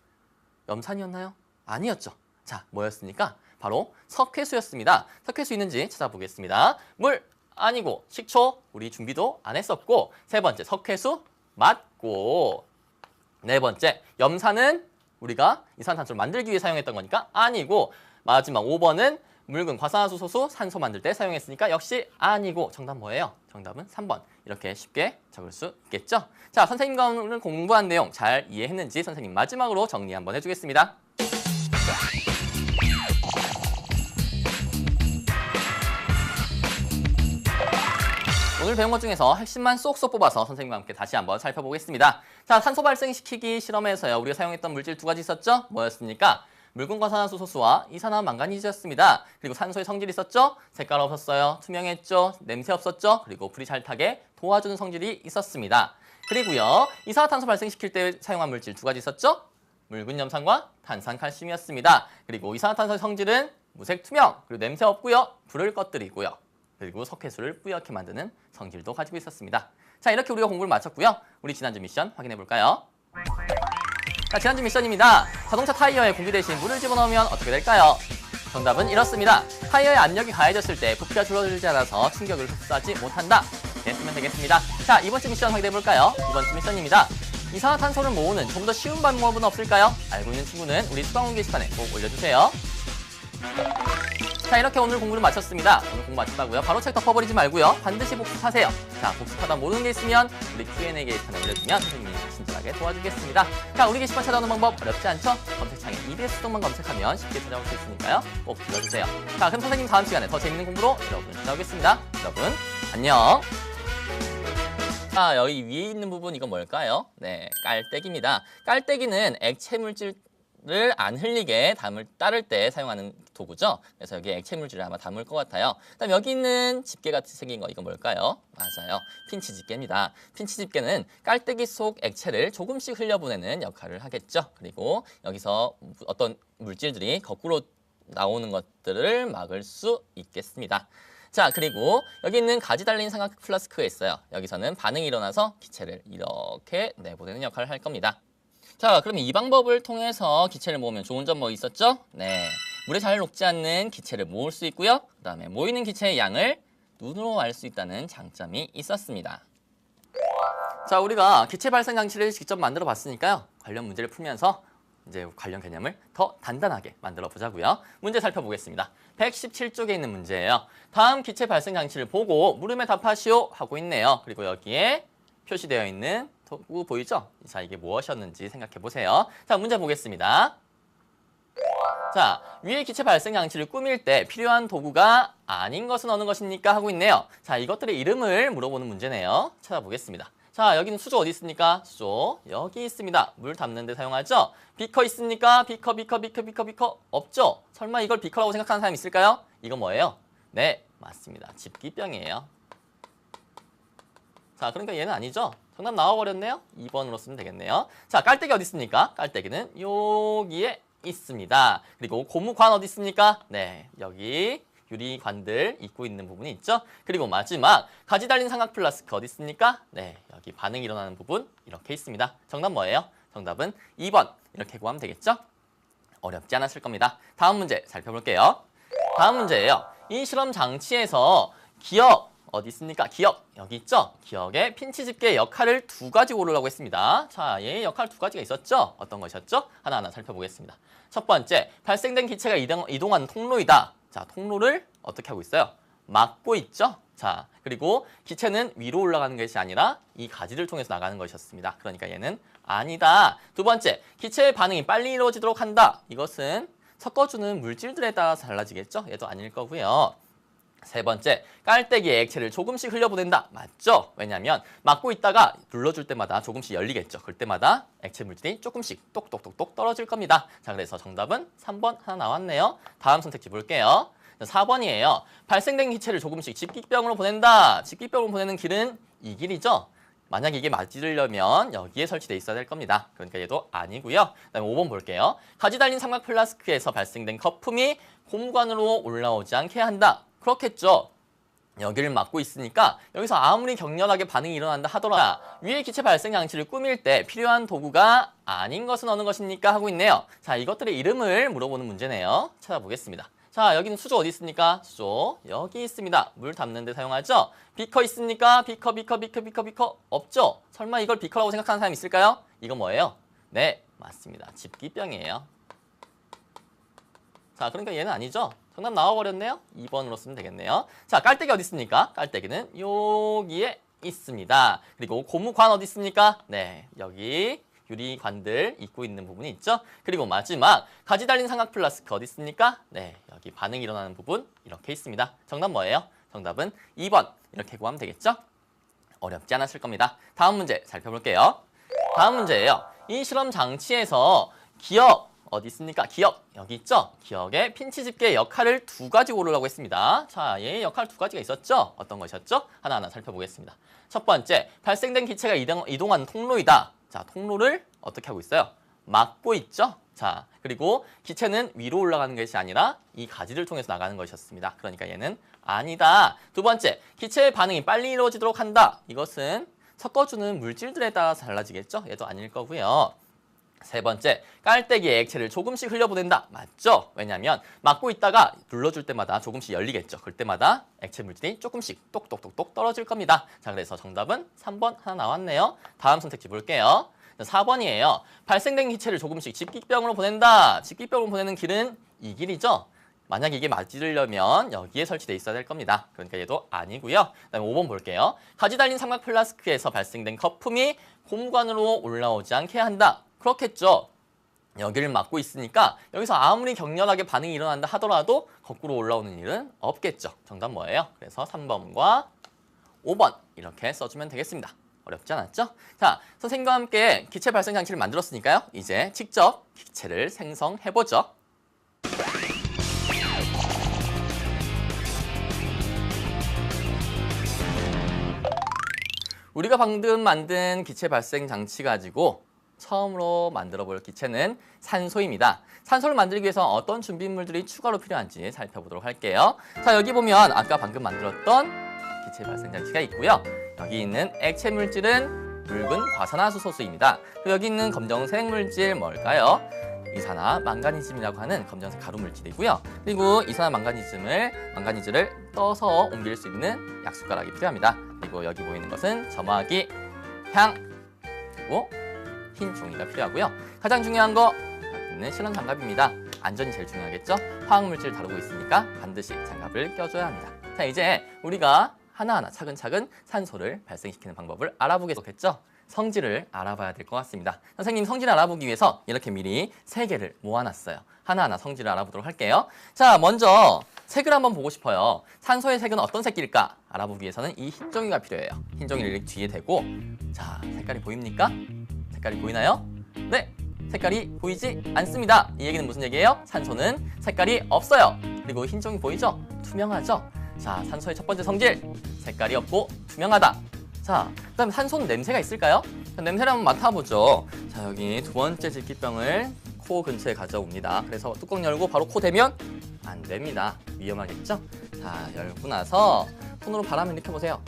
염산이었나요? 아니었죠. 자, 뭐였습니까? 바로 석회수였습니다. 석회수 있는지 찾아보겠습니다. 물 아니고, 식초 우리 준비도 안 했었고, 세 번째 석회수 맞고, 네 번째 염산은 우리가 이산화탄소를 만들기 위해 사용했던 거니까 아니고, 마지막 5번은 묽은 과산화수소수 산소 만들 때 사용했으니까 역시 아니고, 정답 뭐예요? 정답은 3번. 이렇게 쉽게 적을 수 있겠죠? 자, 선생님과 오늘 공부한 내용 잘 이해했는지 선생님 마지막으로 정리 한번 해주겠습니다. 오늘 배운 것 중에서 핵심만 쏙쏙 뽑아서 선생님과 함께 다시 한번 살펴보겠습니다. 자, 산소 발생시키기 실험에서요, 우리가 사용했던 물질 두 가지 있었죠? 뭐였습니까? 묽은 과산화수소수와 이산화 망가니즈였습니다. 그리고 산소의 성질이 있었죠? 색깔 없었어요. 투명했죠? 냄새 없었죠? 그리고 불이 잘 타게 도와주는 성질이 있었습니다. 그리고요, 이산화탄소 발생시킬 때 사용한 물질 두 가지 있었죠? 묽은 염산과 탄산칼슘이었습니다. 그리고 이산화탄소의 성질은 무색 투명, 그리고 냄새 없고요. 불을 꺼뜨리고요. 그리고 석회수를 뿌옇게 만드는 성질도 가지고 있었습니다. 자, 이렇게 우리가 공부를 마쳤고요. 우리 지난주 미션 확인해 볼까요? 자, 지난주 미션입니다. 자동차 타이어에 공기 대신 물을 집어넣으면 어떻게 될까요? 정답은 이렇습니다. 타이어의 압력이 가해졌을 때 부피가 줄어들지 않아서 충격을 흡수하지 못한다. 이렇게 했으면 되겠습니다. 자, 이번 주 미션 확인해 볼까요? 이번 주 미션입니다. 이산화탄소를 모으는 좀 더 쉬운 방법은 없을까요? 알고 있는 친구는 우리 수강원 게시판에 꼭 올려주세요. 자, 이렇게 오늘 공부를 마쳤습니다. 오늘 공부 마쳤다고요? 바로 책 덮어버리지 말고요. 반드시 복습하세요. 자, 복습하다 모르는 게 있으면 우리 Q&A 게시판에 올려주면 선생님이 친절하게 도와주겠습니다. 자, 우리 게시판 찾아오는 방법 어렵지 않죠? 검색창에 EBS 수동만 검색하면 쉽게 찾아올 수 있으니까요. 꼭 들려주세요. 자, 그럼 선생님 다음 시간에 더 재밌는 공부로 여러분을 찾아오겠습니다. 여러분, 안녕! 자, 여기 위에 있는 부분 이건 뭘까요? 네, 깔때기입니다. 깔때기는 액체 물질을 안 흘리게 따를 때 사용하는 도구죠. 그래서 여기 액체 물질을 아마 담을 것 같아요. 그다음 여기 있는 집게 같이 생긴 거 이건 뭘까요? 맞아요. 핀치 집게입니다. 핀치 집게는 깔때기 속 액체를 조금씩 흘려보내는 역할을 하겠죠. 그리고 여기서 어떤 물질들이 거꾸로 나오는 것들을 막을 수 있겠습니다. 자, 그리고 여기 있는 가지 달린 삼각 플라스크가 있어요. 여기서는 반응이 일어나서 기체를 이렇게 내보내는 역할을 할 겁니다. 자, 그럼 이 방법을 통해서 기체를 모으면 좋은 점 뭐 있었죠? 네, 물에 잘 녹지 않는 기체를 모을 수 있고요. 그 다음에 모이는 기체의 양을 눈으로 알 수 있다는 장점이 있었습니다. 자, 우리가 기체 발생 장치를 직접 만들어 봤으니까요. 관련 문제를 풀면서 이제 관련 개념을 더 단단하게 만들어 보자고요. 문제 살펴보겠습니다. 117쪽에 있는 문제예요. 다음 기체 발생 장치를 보고 물음에 답하시오 하고 있네요. 그리고 여기에 표시되어 있는 도구 보이죠? 자, 이게 무엇이었는지 생각해 보세요. 자, 문제 보겠습니다. 자, 위의 기체 발생 장치를 꾸밀 때 필요한 도구가 아닌 것은 어느 것입니까? 하고 있네요. 자, 이것들의 이름을 물어보는 문제네요. 찾아보겠습니다. 자, 여기는 수조 어디 있습니까? 수조 여기 있습니다. 물 담는 데 사용하죠? 비커 있습니까? 비커 없죠? 설마 이걸 비커라고 생각하는 사람 있을까요? 이거 뭐예요? 네, 맞습니다. 집기병이에요. 자, 그러니까 얘는 아니죠? 정답 나와버렸네요. 2번으로 쓰면 되겠네요. 자, 깔때기 어디 있습니까? 깔때기는 여기에 있습니다. 그리고 고무관 어디 있습니까? 네, 여기 유리관들 입고 있는 부분이 있죠. 그리고 마지막 가지 달린 삼각 플라스크 어디 있습니까? 네, 여기 반응이 일어나는 부분 이렇게 있습니다. 정답 뭐예요? 정답은 2번 이렇게 구하면 되겠죠? 어렵지 않았을 겁니다. 다음 문제 살펴볼게요. 다음 문제예요. 이 실험 장치에서 기억 어디 있습니까? 기억 여기 있죠? 기억의 핀치 집게 역할을 두 가지 고르라고 했습니다. 자, 얘의 역할 두 가지가 있었죠? 어떤 것이었죠? 하나하나 살펴보겠습니다. 첫 번째, 발생된 기체가 이동하는 통로이다. 자, 통로를 어떻게 하고 있어요? 막고 있죠? 자, 그리고 기체는 위로 올라가는 것이 아니라 이 가지를 통해서 나가는 것이었습니다. 그러니까 얘는 아니다. 두 번째, 기체의 반응이 빨리 이루어지도록 한다. 이것은 섞어주는 물질들에 따라서 달라지겠죠? 얘도 아닐 거고요. 세 번째, 깔때기에 액체를 조금씩 흘려보낸다. 맞죠? 왜냐하면 막고 있다가 눌러줄 때마다 조금씩 열리겠죠. 그때마다 액체 물질이 조금씩 똑똑똑똑 떨어질 겁니다. 자, 그래서 정답은 3번 하나 나왔네요. 다음 선택지 볼게요. 4번이에요. 발생된 기체를 조금씩 집기병으로 보낸다. 집기병으로 보내는 길은 이 길이죠. 만약 이게 맞으려면 여기에 설치되어 있어야 될 겁니다. 그러니까 얘도 아니고요. 그다음에 5번 볼게요. 가지 달린 삼각 플라스크에서 발생된 거품이 고무관으로 올라오지 않게 한다. 그렇겠죠. 여기를 막고 있으니까 여기서 아무리 격렬하게 반응이 일어난다 하더라도 위의 기체 발생 장치를 꾸밀 때 필요한 도구가 아닌 것은 어느 것입니까? 하고 있네요. 자, 이것들의 이름을 물어보는 문제네요. 찾아보겠습니다. 자, 여기는 수조 어디 있습니까? 수조 여기 있습니다. 물 담는 데 사용하죠? 비커 있습니까? 비커 없죠? 설마 이걸 비커라고 생각하는 사람 있을까요? 이거 뭐예요? 네, 맞습니다. 집기병이에요. 자, 그러니까 얘는 아니죠? 정답 나와버렸네요. 2번으로 쓰면 되겠네요. 자, 깔때기 어디 있습니까? 깔때기는 여기에 있습니다. 그리고 고무관 어디 있습니까? 네, 여기 유리관들 입고 있는 부분이 있죠. 그리고 마지막 가지 달린 삼각 플라스크 어디 있습니까? 네, 여기 반응이 일어나는 부분 이렇게 있습니다. 정답 뭐예요? 정답은 2번 이렇게 구하면 되겠죠? 어렵지 않았을 겁니다. 다음 문제 살펴볼게요. 다음 문제예요. 이 실험 장치에서 기억 어디 있습니까? 기억 여기 있죠? 기억의 핀치 집게 역할을 두 가지 고르라고 했습니다. 자, 얘의 역할 두 가지가 있었죠? 어떤 것이었죠? 하나하나 살펴보겠습니다. 첫 번째, 발생된 기체가 이동하는 통로이다. 자, 통로를 어떻게 하고 있어요? 막고 있죠? 자, 그리고 기체는 위로 올라가는 것이 아니라 이 가지를 통해서 나가는 것이었습니다. 그러니까 얘는 아니다. 두 번째, 기체의 반응이 빨리 이루어지도록 한다. 이것은 섞어주는 물질들에 따라서 달라지겠죠? 얘도 아닐 거고요. 세 번째, 깔때기에 액체를 조금씩 흘려보낸다. 맞죠? 왜냐하면 막고 있다가 눌러줄 때마다 조금씩 열리겠죠. 그때마다 액체 물질이 조금씩 똑똑똑똑 떨어질 겁니다. 자, 그래서 정답은 3번 하나 나왔네요. 다음 선택지 볼게요. 4번이에요. 발생된 기체를 조금씩 집기병으로 보낸다. 집기병으로 보내는 길은 이 길이죠. 만약 이게 맞으려면 여기에 설치되어 있어야 될 겁니다. 그러니까 얘도 아니고요. 그다음에 5번 볼게요. 가지 달린 삼각 플라스크에서 발생된 거품이 고무관으로 올라오지 않게 한다. 그렇겠죠. 여기를 막고 있으니까 여기서 아무리 격렬하게 반응이 일어난다 하더라도 거꾸로 올라오는 일은 없겠죠. 정답 뭐예요? 그래서 3번과 5번 이렇게 써주면 되겠습니다. 어렵지 않았죠? 자, 선생님과 함께 기체 발생 장치를 만들었으니까요. 이제 직접 기체를 생성해보죠. 우리가 방금 만든 기체 발생 장치 가지고 처음으로 만들어 볼 기체는 산소입니다. 산소를 만들기 위해서 어떤 준비물들이 추가로 필요한지 살펴보도록 할게요. 자, 여기 보면 아까 방금 만들었던 기체 발생 장치가 있고요. 여기 있는 액체 물질은 붉은 과산화수소수입니다. 그리고 여기 있는 검정색 물질 뭘까요? 이산화 망가니즘이라고 하는 검정색 가루 물질이고요. 그리고 이산화 망가니즈를 떠서 옮길 수 있는 약숟가락이 필요합니다. 그리고 여기 보이는 것은 점화기, 향, 그리고 흰 종이가 필요하고요. 가장 중요한 거 여기 있는 실험 장갑입니다. 안전이 제일 중요하겠죠? 화학물질 다루고 있으니까 반드시 장갑을 껴줘야 합니다. 자, 이제 우리가 하나하나 차근차근 산소를 발생시키는 방법을 알아보겠죠? 성질을 알아봐야 될 것 같습니다. 선생님, 성질을 알아보기 위해서 이렇게 미리 3개를 모아놨어요. 하나하나 성질을 알아보도록 할게요. 자, 먼저 색을 한번 보고 싶어요. 산소의 색은 어떤 색일까? 알아보기 위해서는 이 흰 종이가 필요해요. 흰 종이를 이렇게 뒤에 대고, 자, 색깔이 보입니까? 색깔이 보이나요? 네, 색깔이 보이지 않습니다. 이 얘기는 무슨 얘기예요? 산소는 색깔이 없어요. 그리고 흰 종이 보이죠? 투명하죠? 자, 산소의 첫 번째 성질, 색깔이 없고 투명하다. 자, 그다음 산소는 냄새가 있을까요? 냄새를 한번 맡아보죠. 자, 여기 두 번째 직기병을 코 근처에 가져옵니다. 그래서 뚜껑 열고 바로 코 대면 안 됩니다. 위험하겠죠? 자, 열고 나서 손으로 바람을 일으켜보세요.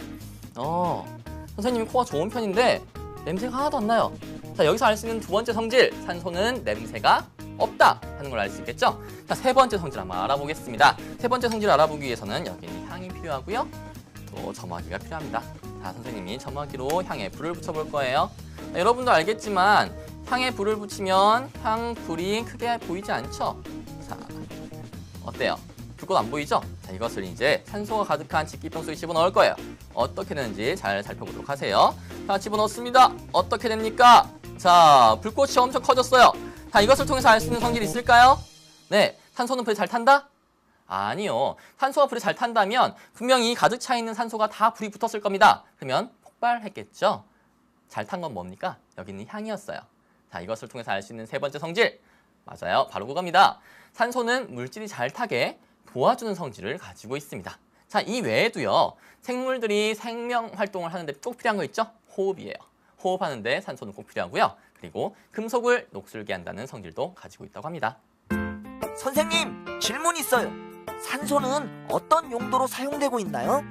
선생님이 코가 좋은 편인데 냄새가 하나도 안 나요. 자, 여기서 알 수 있는 두 번째 성질, 산소는 냄새가 없다 하는 걸 알 수 있겠죠? 자, 세 번째 성질 한번 알아보겠습니다. 세 번째 성질 알아보기 위해서는 여기는 향이 필요하고요. 또 점화기가 필요합니다. 자, 선생님이 점화기로 향에 불을 붙여볼 거예요. 자, 여러분도 알겠지만 향에 불을 붙이면 향 불이 크게 보이지 않죠? 자, 어때요? 불꽃 안 보이죠? 자, 이것을 이제 산소가 가득한 직기병 속에 집어넣을 거예요. 어떻게 되는지 잘 살펴보도록 하세요. 자, 집어넣습니다. 어떻게 됩니까? 자, 불꽃이 엄청 커졌어요. 자, 이것을 통해서 알 수 있는 성질이 있을까요? 네, 산소는 불에 잘 탄다? 아니요. 산소가 불에 잘 탄다면 분명히 가득 차 있는 산소가 다 불이 붙었을 겁니다. 그러면 폭발했겠죠? 잘 탄 건 뭡니까? 여기는 향이었어요. 자, 이것을 통해서 알 수 있는 세 번째 성질. 맞아요. 바로 그겁니다. 산소는 물질이 잘 타게 도와주는 성질을 가지고 있습니다. 자, 이 외에도요. 생물들이 생명 활동을 하는데 꼭 필요한 거 있죠? 호흡이에요. 호흡하는데 산소는 꼭 필요하고요. 그리고 금속을 녹슬게 한다는 성질도 가지고 있다고 합니다. 선생님, 질문 있어요. 산소는 어떤 용도로 사용되고 있나요?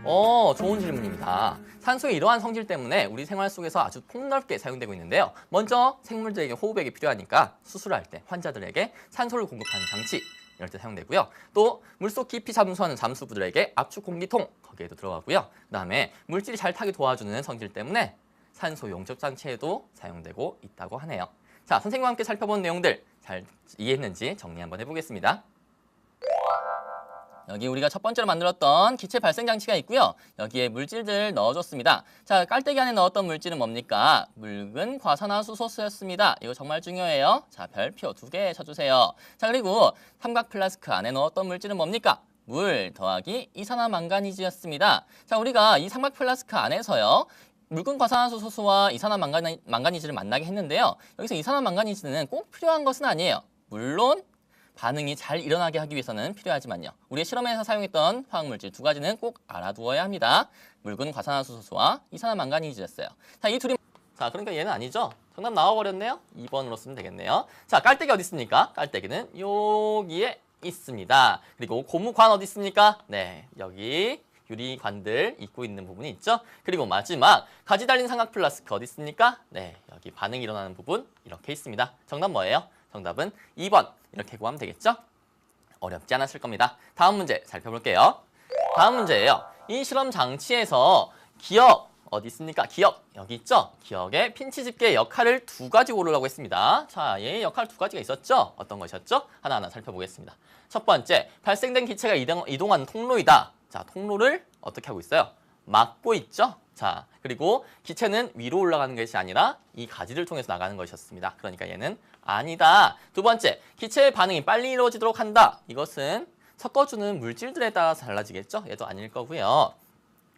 좋은 질문입니다. 산소의 이러한 성질 때문에 우리 생활 속에서 아주 폭넓게 사용되고 있는데요. 먼저 생물들에게 호흡액이 필요하니까 수술할 때 환자들에게 산소를 공급하는 장치, 이럴 때 사용되고요. 또 물속 깊이 잠수하는 잠수부들에게 압축 공기통, 거기에도 들어가고요. 그다음에 물질이 잘 타게 도와주는 성질 때문에 산소 용접 장치에도 사용되고 있다고 하네요. 자, 선생님과 함께 살펴본 내용들 잘 이해했는지 정리 한번 해보겠습니다. 여기 우리가 첫 번째로 만들었던 기체 발생 장치가 있고요. 여기에 물질들 넣어줬습니다. 자, 깔때기 안에 넣었던 물질은 뭡니까? 묽은 과산화수소였습니다. 이거 정말 중요해요. 자, 별표 2개 쳐주세요. 자, 그리고 삼각 플라스크 안에 넣었던 물질은 뭡니까? 물 더하기 이산화망가니즈였습니다. 자, 우리가 이 삼각 플라스크 안에서요. 묽은 과산화수소와 이산화망가니즈를 만나게 했는데요. 여기서 이산화망가니즈는 꼭 필요한 것은 아니에요. 물론 반응이 잘 일어나게 하기 위해서는 필요하지만요. 우리의 실험에서 사용했던 화학물질 두 가지는 꼭 알아두어야 합니다. 므근 과산화수소와 이산화망가니즈였어요. 자, 이 둘이 그러니까 얘는 아니죠? 정답 나와버렸네요. 2번으로 쓰면 되겠네요. 자, 깔때기 어디 있습니까? 깔때기는 여기에 있습니다. 그리고 고무관 어디 있습니까? 네, 여기 유리관들 입고 있는 부분이 있죠. 그리고 마지막 가지 달린 삼각 플라스크 어디 있습니까? 네, 여기 반응이 일어나는 부분 이렇게 있습니다. 정답 뭐예요? 정답은 2번. 이렇게 구하면 되겠죠? 어렵지 않았을 겁니다. 다음 문제 살펴볼게요. 다음 문제예요. 이 실험 장치에서 기억 어디 있습니까? 기억 여기 있죠? 기억의 핀치 집게 역할을 2가지 고르라고 했습니다. 자, 얘의 역할 2가지가 있었죠? 어떤 것이었죠? 하나하나 살펴보겠습니다. 첫 번째, 발생된 기체가 이동하는 통로이다. 자, 통로를 어떻게 하고 있어요? 막고 있죠? 자, 그리고 기체는 위로 올라가는 것이 아니라 이 가지를 통해서 나가는 것이었습니다. 그러니까 얘는 아니다. 두 번째, 기체의 반응이 빨리 이루어지도록 한다. 이것은 섞어주는 물질들에 따라서 달라지겠죠? 얘도 아닐 거고요.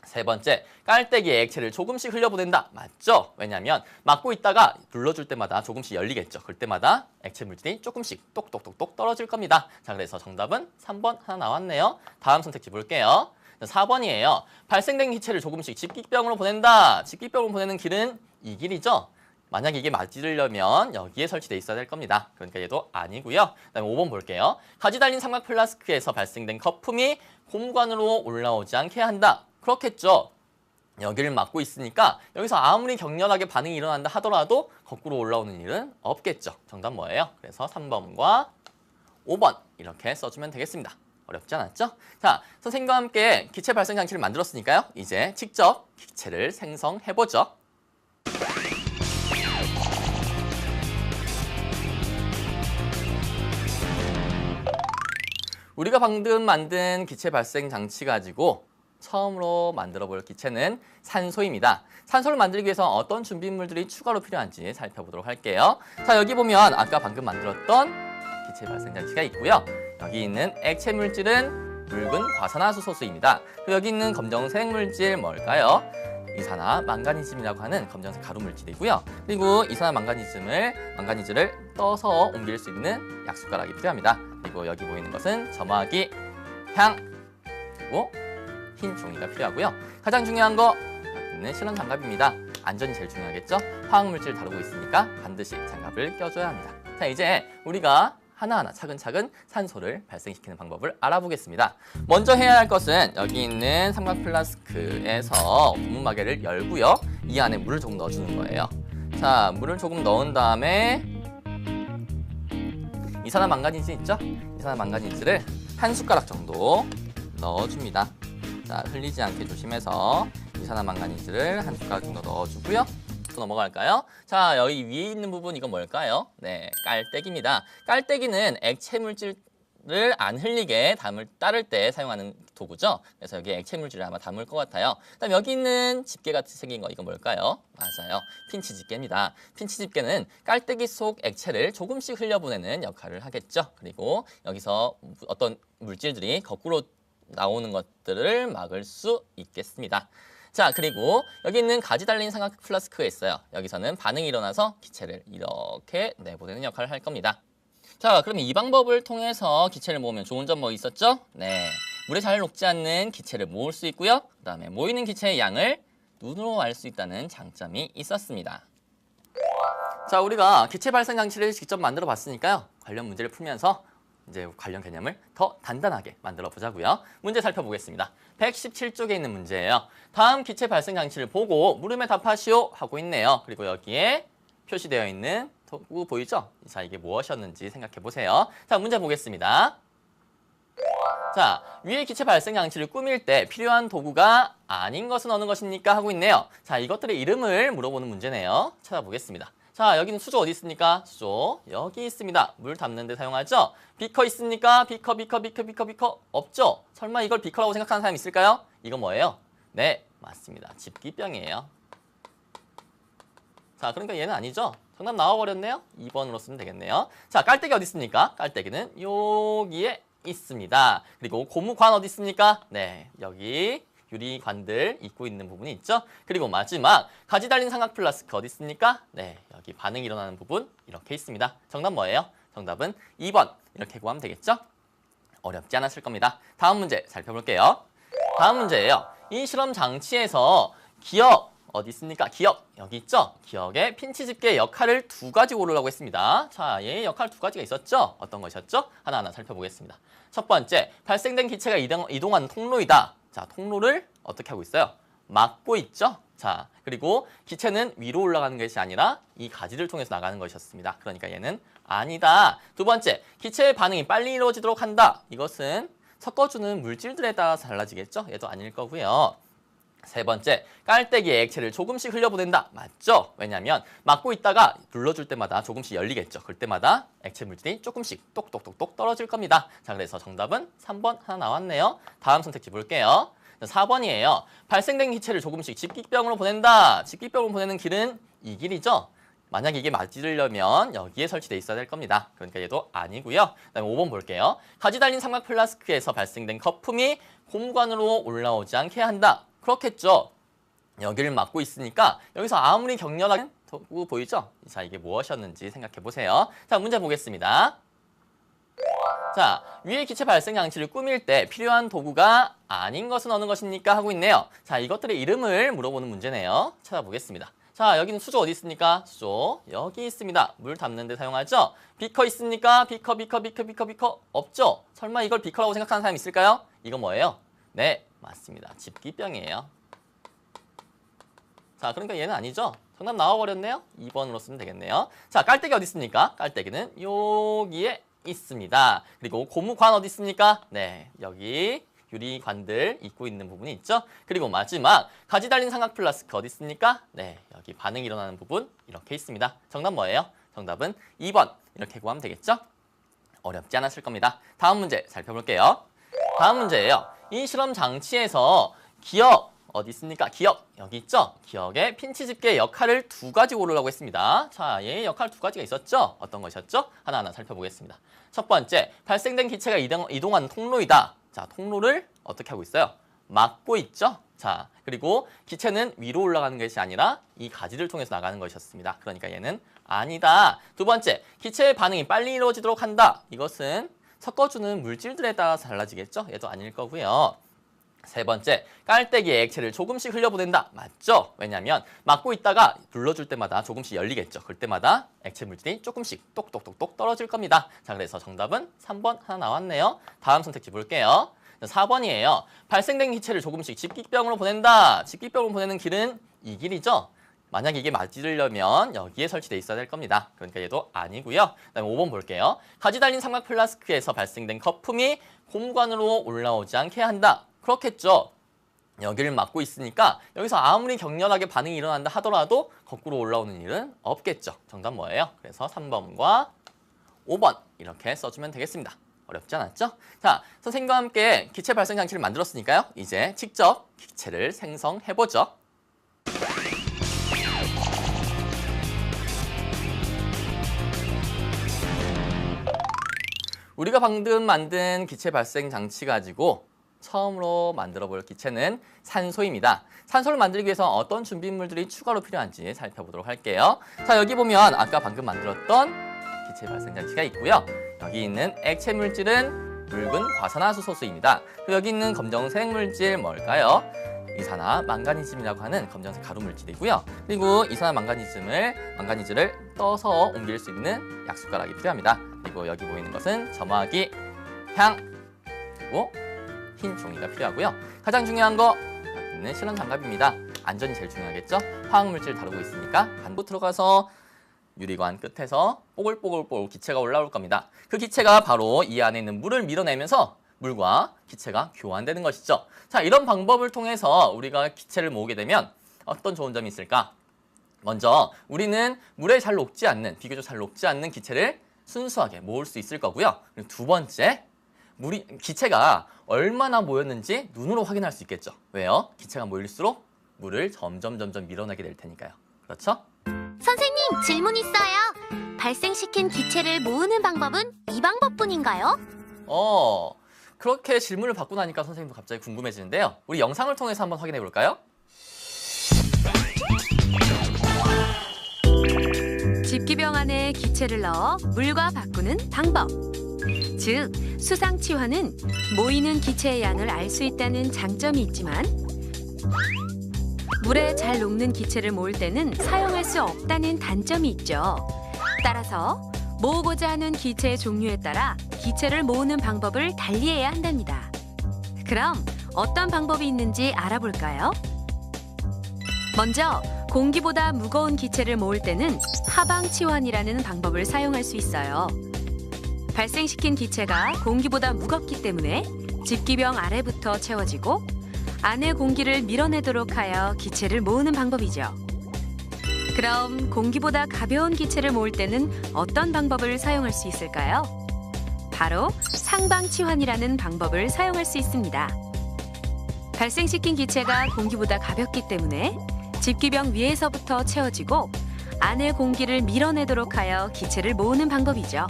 세 번째, 깔때기에 액체를 조금씩 흘려보낸다. 맞죠? 왜냐하면 막고 있다가 눌러줄 때마다 조금씩 열리겠죠. 그때마다 액체 물질이 조금씩 똑똑똑똑 떨어질 겁니다. 자, 그래서 정답은 3번 하나 나왔네요. 다음 선택지 볼게요. 4번이에요. 발생된 기체를 조금씩 직기병으로 보낸다. 직기병으로 보내는 길은 이 길이죠. 만약 이게 맞으려면 여기에 설치되어 있어야 될 겁니다. 그러니까 얘도 아니고요. 그다음에 5번 볼게요. 가지 달린 삼각 플라스크에서 발생된 거품이 고무관으로 올라오지 않게 한다. 그렇겠죠. 여기를 막고 있으니까 여기서 아무리 격렬하게 반응이 일어난다 하더라도 거꾸로 올라오는 일은 없겠죠. 정답 뭐예요? 그래서 3번과 5번 이렇게 써주면 되겠습니다. 어렵지 않았죠? 자, 선생님과 함께 기체 발생 장치를 만들었으니까요. 이제 직접 기체를 생성해보죠. 우리가 방금 만든 기체 발생 장치 가지고 처음으로 만들어 볼 기체는 산소입니다. 산소를 만들기 위해서 어떤 준비물들이 추가로 필요한지 살펴보도록 할게요. 자, 여기 보면 아까 방금 만들었던 기체 발생 장치가 있고요. 여기 있는 액체 물질은 묽은 과산화수소수입니다. 그리고 여기 있는 검정색 물질 뭘까요? 이산화망가니즘이라고 하는 검정색 가루 물질이고요. 그리고 망가니즈를 떠서 옮길 수 있는 약숟가락이 필요합니다. 그리고 여기 보이는 것은 점화기, 향, 그리고 흰 종이가 필요하고요. 가장 중요한 거 여기 있는 실험 장갑입니다. 안전이 제일 중요하겠죠? 화학물질 다루고 있으니까 반드시 장갑을 껴줘야 합니다. 자, 이제 우리가 하나하나 차근차근 산소를 발생시키는 방법을 알아보겠습니다. 먼저 해야 할 것은 여기 있는 삼각 플라스크에서 고무마개를 열고요. 이 안에 물을 조금 넣어주는 거예요. 자, 물을 조금 넣은 다음에 이산화망가니즈 있죠? 이산화망가니즈를 한 숟가락 정도 넣어줍니다. 자, 흘리지 않게 조심해서 이산화망가니즈를 한 숟가락 정도 넣어주고요. 또 넘어갈까요? 자, 여기 위에 있는 부분 이건 뭘까요? 네, 깔때기입니다. 깔때기는 액체 물질을 안 흘리게 따를 때 사용하는 도구죠. 그래서 여기 액체 물질을 아마 담을 것 같아요. 그다음 여기 있는 집게 같이 생긴 거 이건 뭘까요? 맞아요, 핀치 집게입니다. 핀치 집게는 깔때기 속 액체를 조금씩 흘려보내는 역할을 하겠죠. 그리고 여기서 어떤 물질들이 거꾸로 나오는 것들을 막을 수 있겠습니다. 자, 그리고 여기 있는 가지 달린 삼각 플라스크가 있어요. 여기서는 반응이 일어나서 기체를 이렇게 내보내는 역할을 할 겁니다. 자, 그럼 이 방법을 통해서 기체를 모으면 좋은 점 뭐 있었죠? 네, 물에 잘 녹지 않는 기체를 모을 수 있고요. 그 다음에 모이는 기체의 양을 눈으로 알 수 있다는 장점이 있었습니다. 자, 우리가 기체 발생 장치를 직접 만들어 봤으니까요. 관련 문제를 풀면서 이제 관련 개념을 더 단단하게 만들어 보자고요. 문제 살펴보겠습니다. 117쪽에 있는 문제예요. 다음 기체 발생 장치를 보고 물음에 답하시오 하고 있네요. 그리고 여기에 표시되어 있는 도구 보이죠? 자, 이게 무엇이었는지 생각해 보세요. 자, 문제 보겠습니다. 자, 위에 기체 발생 장치를 꾸밀 때 필요한 도구가 아닌 것은 어느 것입니까? 하고 있네요. 자, 이것들의 이름을 물어보는 문제네요. 찾아보겠습니다. 자, 여기는 수조 어디 있습니까? 수조 여기 있습니다. 물 담는 데 사용하죠? 비커 있습니까? 비커 없죠? 설마 이걸 비커라고 생각하는 사람 있을까요? 이거 뭐예요? 네, 맞습니다. 집기병이에요. 자, 그러니까 얘는 아니죠? 정답 나와버렸네요. 2번으로 쓰면 되겠네요. 자, 깔때기 어디 있습니까? 깔때기는 여기에 있습니다. 그리고 고무관 어디 있습니까? 네, 여기 유리관들 입고 있는 부분이 있죠. 그리고 마지막 가지 달린 삼각 플라스크 어디 있습니까? 네, 여기 반응이 일어나는 부분 이렇게 있습니다. 정답 뭐예요? 정답은 2번 이렇게 구하면 되겠죠? 어렵지 않았을 겁니다. 다음 문제 살펴볼게요. 다음 문제예요. 이 실험 장치에서 기억 어디 있습니까? 기억 여기 있죠? 기억의 핀치 집게의 역할을 두 가지 고르라고 했습니다. 자, 얘의 역할 두 가지가 있었죠? 어떤 것이었죠? 하나하나 살펴보겠습니다. 첫 번째, 발생된 기체가 이동하는 통로이다. 자, 통로를 어떻게 하고 있어요? 막고 있죠? 자, 그리고 기체는 위로 올라가는 것이 아니라 이 가지를 통해서 나가는 것이었습니다. 그러니까 얘는 아니다. 두 번째, 기체의 반응이 빨리 이루어지도록 한다. 이것은 섞어주는 물질들에 따라서 달라지겠죠? 얘도 아닐 거고요. 세 번째, 깔때기에 액체를 조금씩 흘려보낸다. 맞죠? 왜냐하면 막고 있다가 눌러줄 때마다 조금씩 열리겠죠. 그때마다 액체 물질이 조금씩 똑똑똑똑 떨어질 겁니다. 자, 그래서 정답은 3번 하나 나왔네요. 다음 선택지 볼게요. 4번이에요. 발생된 기체를 조금씩 집기병으로 보낸다. 집기병으로 보내는 길은 이 길이죠. 만약 이게 맞으려면 여기에 설치되어 있어야 될 겁니다. 그러니까 얘도 아니고요. 그다음에 5번 볼게요. 가지 달린 삼각 플라스크에서 발생된 거품이 고무관으로 올라오지 않게 한다. 그렇겠죠. 여기를 막고 있으니까 여기서 아무리 격렬하게 도구 보이죠? 자, 이게 무엇이었는지 생각해 보세요. 자, 문제 보겠습니다. 자, 위에 기체 발생 장치를 꾸밀 때 필요한 도구가 아닌 것은 어느 것입니까? 하고 있네요. 자, 이것들의 이름을 물어보는 문제네요. 찾아보겠습니다. 자, 여기는 수조 어디 있습니까? 수조 여기 있습니다. 물 담는 데 사용하죠? 비커 있습니까? 비커 없죠? 설마 이걸 비커라고 생각하는 사람 있을까요? 이거 뭐예요? 네, 맞습니다. 집기병이에요. 자, 그러니까 얘는 아니죠? 정답 나와버렸네요. 2번으로 쓰면 되겠네요. 자, 깔때기 어디 있습니까? 깔때기는 여기에 있습니다. 그리고 고무관 어디 있습니까? 네, 여기 유리관들 입고 있는 부분이 있죠. 그리고 마지막 가지 달린 삼각 플라스크 어디 있습니까? 네, 여기 반응이 일어나는 부분 이렇게 있습니다. 정답 뭐예요? 정답은 2번 이렇게 구하면 되겠죠? 어렵지 않았을 겁니다. 다음 문제 살펴볼게요. 다음 문제예요. 이 실험 장치에서 기억 어디 있습니까? 기억 여기 있죠? 기억의 핀치 집게 역할을 두 가지 고르라고 했습니다. 자, 얘의 역할 두 가지가 있었죠? 어떤 것이었죠? 하나하나 살펴보겠습니다. 첫 번째, 발생된 기체가 이동하는 통로이다. 자, 통로를 어떻게 하고 있어요? 막고 있죠? 자, 그리고 기체는 위로 올라가는 것이 아니라 이 가지를 통해서 나가는 것이었습니다. 그러니까 얘는 아니다. 두 번째, 기체의 반응이 빨리 이루어지도록 한다. 이것은 섞어주는 물질들에 따라서 달라지겠죠? 얘도 아닐 거고요. 세 번째, 깔때기에 액체를 조금씩 흘려보낸다. 맞죠? 왜냐하면 막고 있다가 눌러줄 때마다 조금씩 열리겠죠. 그때마다 액체 물질이 조금씩 똑똑똑똑 떨어질 겁니다. 자, 그래서 정답은 3번 하나 나왔네요. 다음 선택지 볼게요. 4번이에요. 발생된 기체를 조금씩 집기병으로 보낸다. 집기병으로 보내는 길은 이 길이죠. 만약 이게 맞으려면 여기에 설치되어 있어야 될 겁니다. 그러니까 얘도 아니고요. 그다음에 5번 볼게요. 가지 달린 삼각 플라스크에서 발생된 거품이 곰관으로 올라오지 않게 한다. 그렇겠죠. 여기를 막고 있으니까 여기서 아무리 격렬하게 반응이 일어난다 하더라도 거꾸로 올라오는 일은 없겠죠. 정답 뭐예요? 그래서 3번과 5번 이렇게 써주면 되겠습니다. 어렵지 않았죠? 자, 선생님과 함께 기체 발생 장치를 만들었으니까요. 이제 직접 기체를 생성해보죠. 우리가 방금 만든 기체 발생 장치 가지고 처음으로 만들어 볼 기체는 산소입니다. 산소를 만들기 위해서 어떤 준비물들이 추가로 필요한지 살펴보도록 할게요. 자, 여기 보면 아까 방금 만들었던 기체 발생 장치가 있고요. 여기 있는 액체 물질은 묽은 과산화수소수입니다. 그리고 여기 있는 검정색 물질 뭘까요? 이산화 망가니즘이라고 하는 검정색 가루 물질이고요. 그리고 이산화 망가니즈를 떠서 옮길 수 있는 약숟가락이 필요합니다. 그리고 여기 보이는 것은 점화기, 향, 그리고 흰 종이가 필요하고요. 가장 중요한 거 여기 있는 실험 장갑입니다. 안전이 제일 중요하겠죠? 화학물질 다루고 있으니까 반복 들어가서 유리관 끝에서 뽀글뽀글뽀글 기체가 올라올 겁니다. 그 기체가 바로 이 안에 있는 물을 밀어내면서 물과 기체가 교환되는 것이죠. 자, 이런 방법을 통해서 우리가 기체를 모으게 되면 어떤 좋은 점이 있을까? 먼저 우리는 물에 잘 녹지 않는, 비교적 잘 녹지 않는 기체를 순수하게 모을 수 있을 거고요. 그리고 두 번째, 기체가 얼마나 모였는지 눈으로 확인할 수 있겠죠. 왜요? 기체가 모일수록 물을 점점 밀어내게 될 테니까요. 그렇죠? 선생님, 질문 있어요. 발생시킨 기체를 모으는 방법은 이 방법뿐인가요? 그렇게 질문을 받고 나니까 선생님도 갑자기 궁금해지는데요. 우리 영상을 통해서 한번 확인해 볼까요? 집기병 안에 기체를 넣어 물과 바꾸는 방법. 즉, 수상치화는 모이는 기체의 양을 알 수 있다는 장점이 있지만 물에 잘 녹는 기체를 모을 때는 사용할 수 없다는 단점이 있죠. 따라서 모으고자 하는 기체의 종류에 따라 기체를 모으는 방법을 달리해야 한답니다. 그럼 어떤 방법이 있는지 알아볼까요? 먼저 공기보다 무거운 기체를 모을 때는 하방치환이라는 방법을 사용할 수 있어요. 발생시킨 기체가 공기보다 무겁기 때문에 집기병 아래부터 채워지고 안의 공기를 밀어내도록 하여 기체를 모으는 방법이죠. 그럼 공기보다 가벼운 기체를 모을 때는 어떤 방법을 사용할 수 있을까요? 바로 상방치환이라는 방법을 사용할 수 있습니다. 발생시킨 기체가 공기보다 가볍기 때문에 집기병 위에서부터 채워지고 안의 공기를 밀어내도록 하여 기체를 모으는 방법이죠.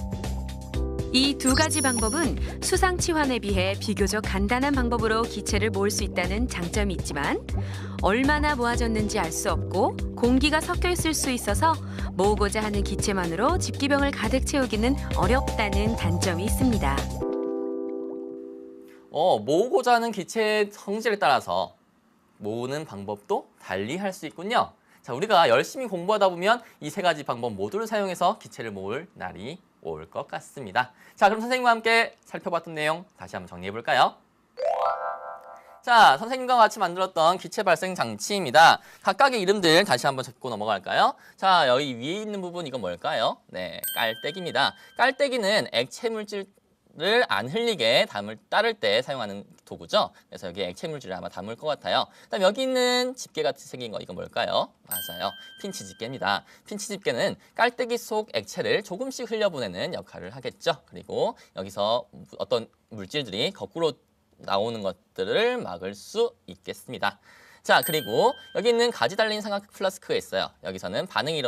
이 두 가지 방법은 수상치환에 비해 비교적 간단한 방법으로 기체를 모을 수 있다는 장점이 있지만 얼마나 모아졌는지 알 수 없고 공기가 섞여 있을 수 있어서 모으고자 하는 기체만으로 집기병을 가득 채우기는 어렵다는 단점이 있습니다. 모으고자 하는 기체의 성질에 따라서 모으는 방법도 달리 할 수 있군요. 자, 우리가 열심히 공부하다 보면 이 세 가지 방법 모두를 사용해서 기체를 모을 날이 올 것 같습니다. 자, 그럼 선생님과 함께 살펴봤던 내용 다시 한번 정리해 볼까요? 자, 선생님과 같이 만들었던 기체 발생 장치입니다. 각각의 이름들 다시 한번 짚고 넘어갈까요? 자, 여기 위에 있는 부분 이건 뭘까요? 네, 깔때기입니다. 깔때기는 액체 물질 물질을 안 흘리게 따를 때 사용하는 도구죠. 그래서 여기 액체 물질을 아마 담을 것 같아요. 그다음 여기 있는 집게 같이 생긴 거 이건 뭘까요? 맞아요. 핀치 집게입니다. 핀치 집게는 깔때기 속 액체를 조금씩 흘려보내는 역할을 하겠죠. 그리고 여기서 어떤 물질들이 거꾸로 나오는 것들을 막을 수 있겠습니다. 자, 그리고 여기 있는 가지 달린 삼각 플라스크가 있어요. 여기서는 반응이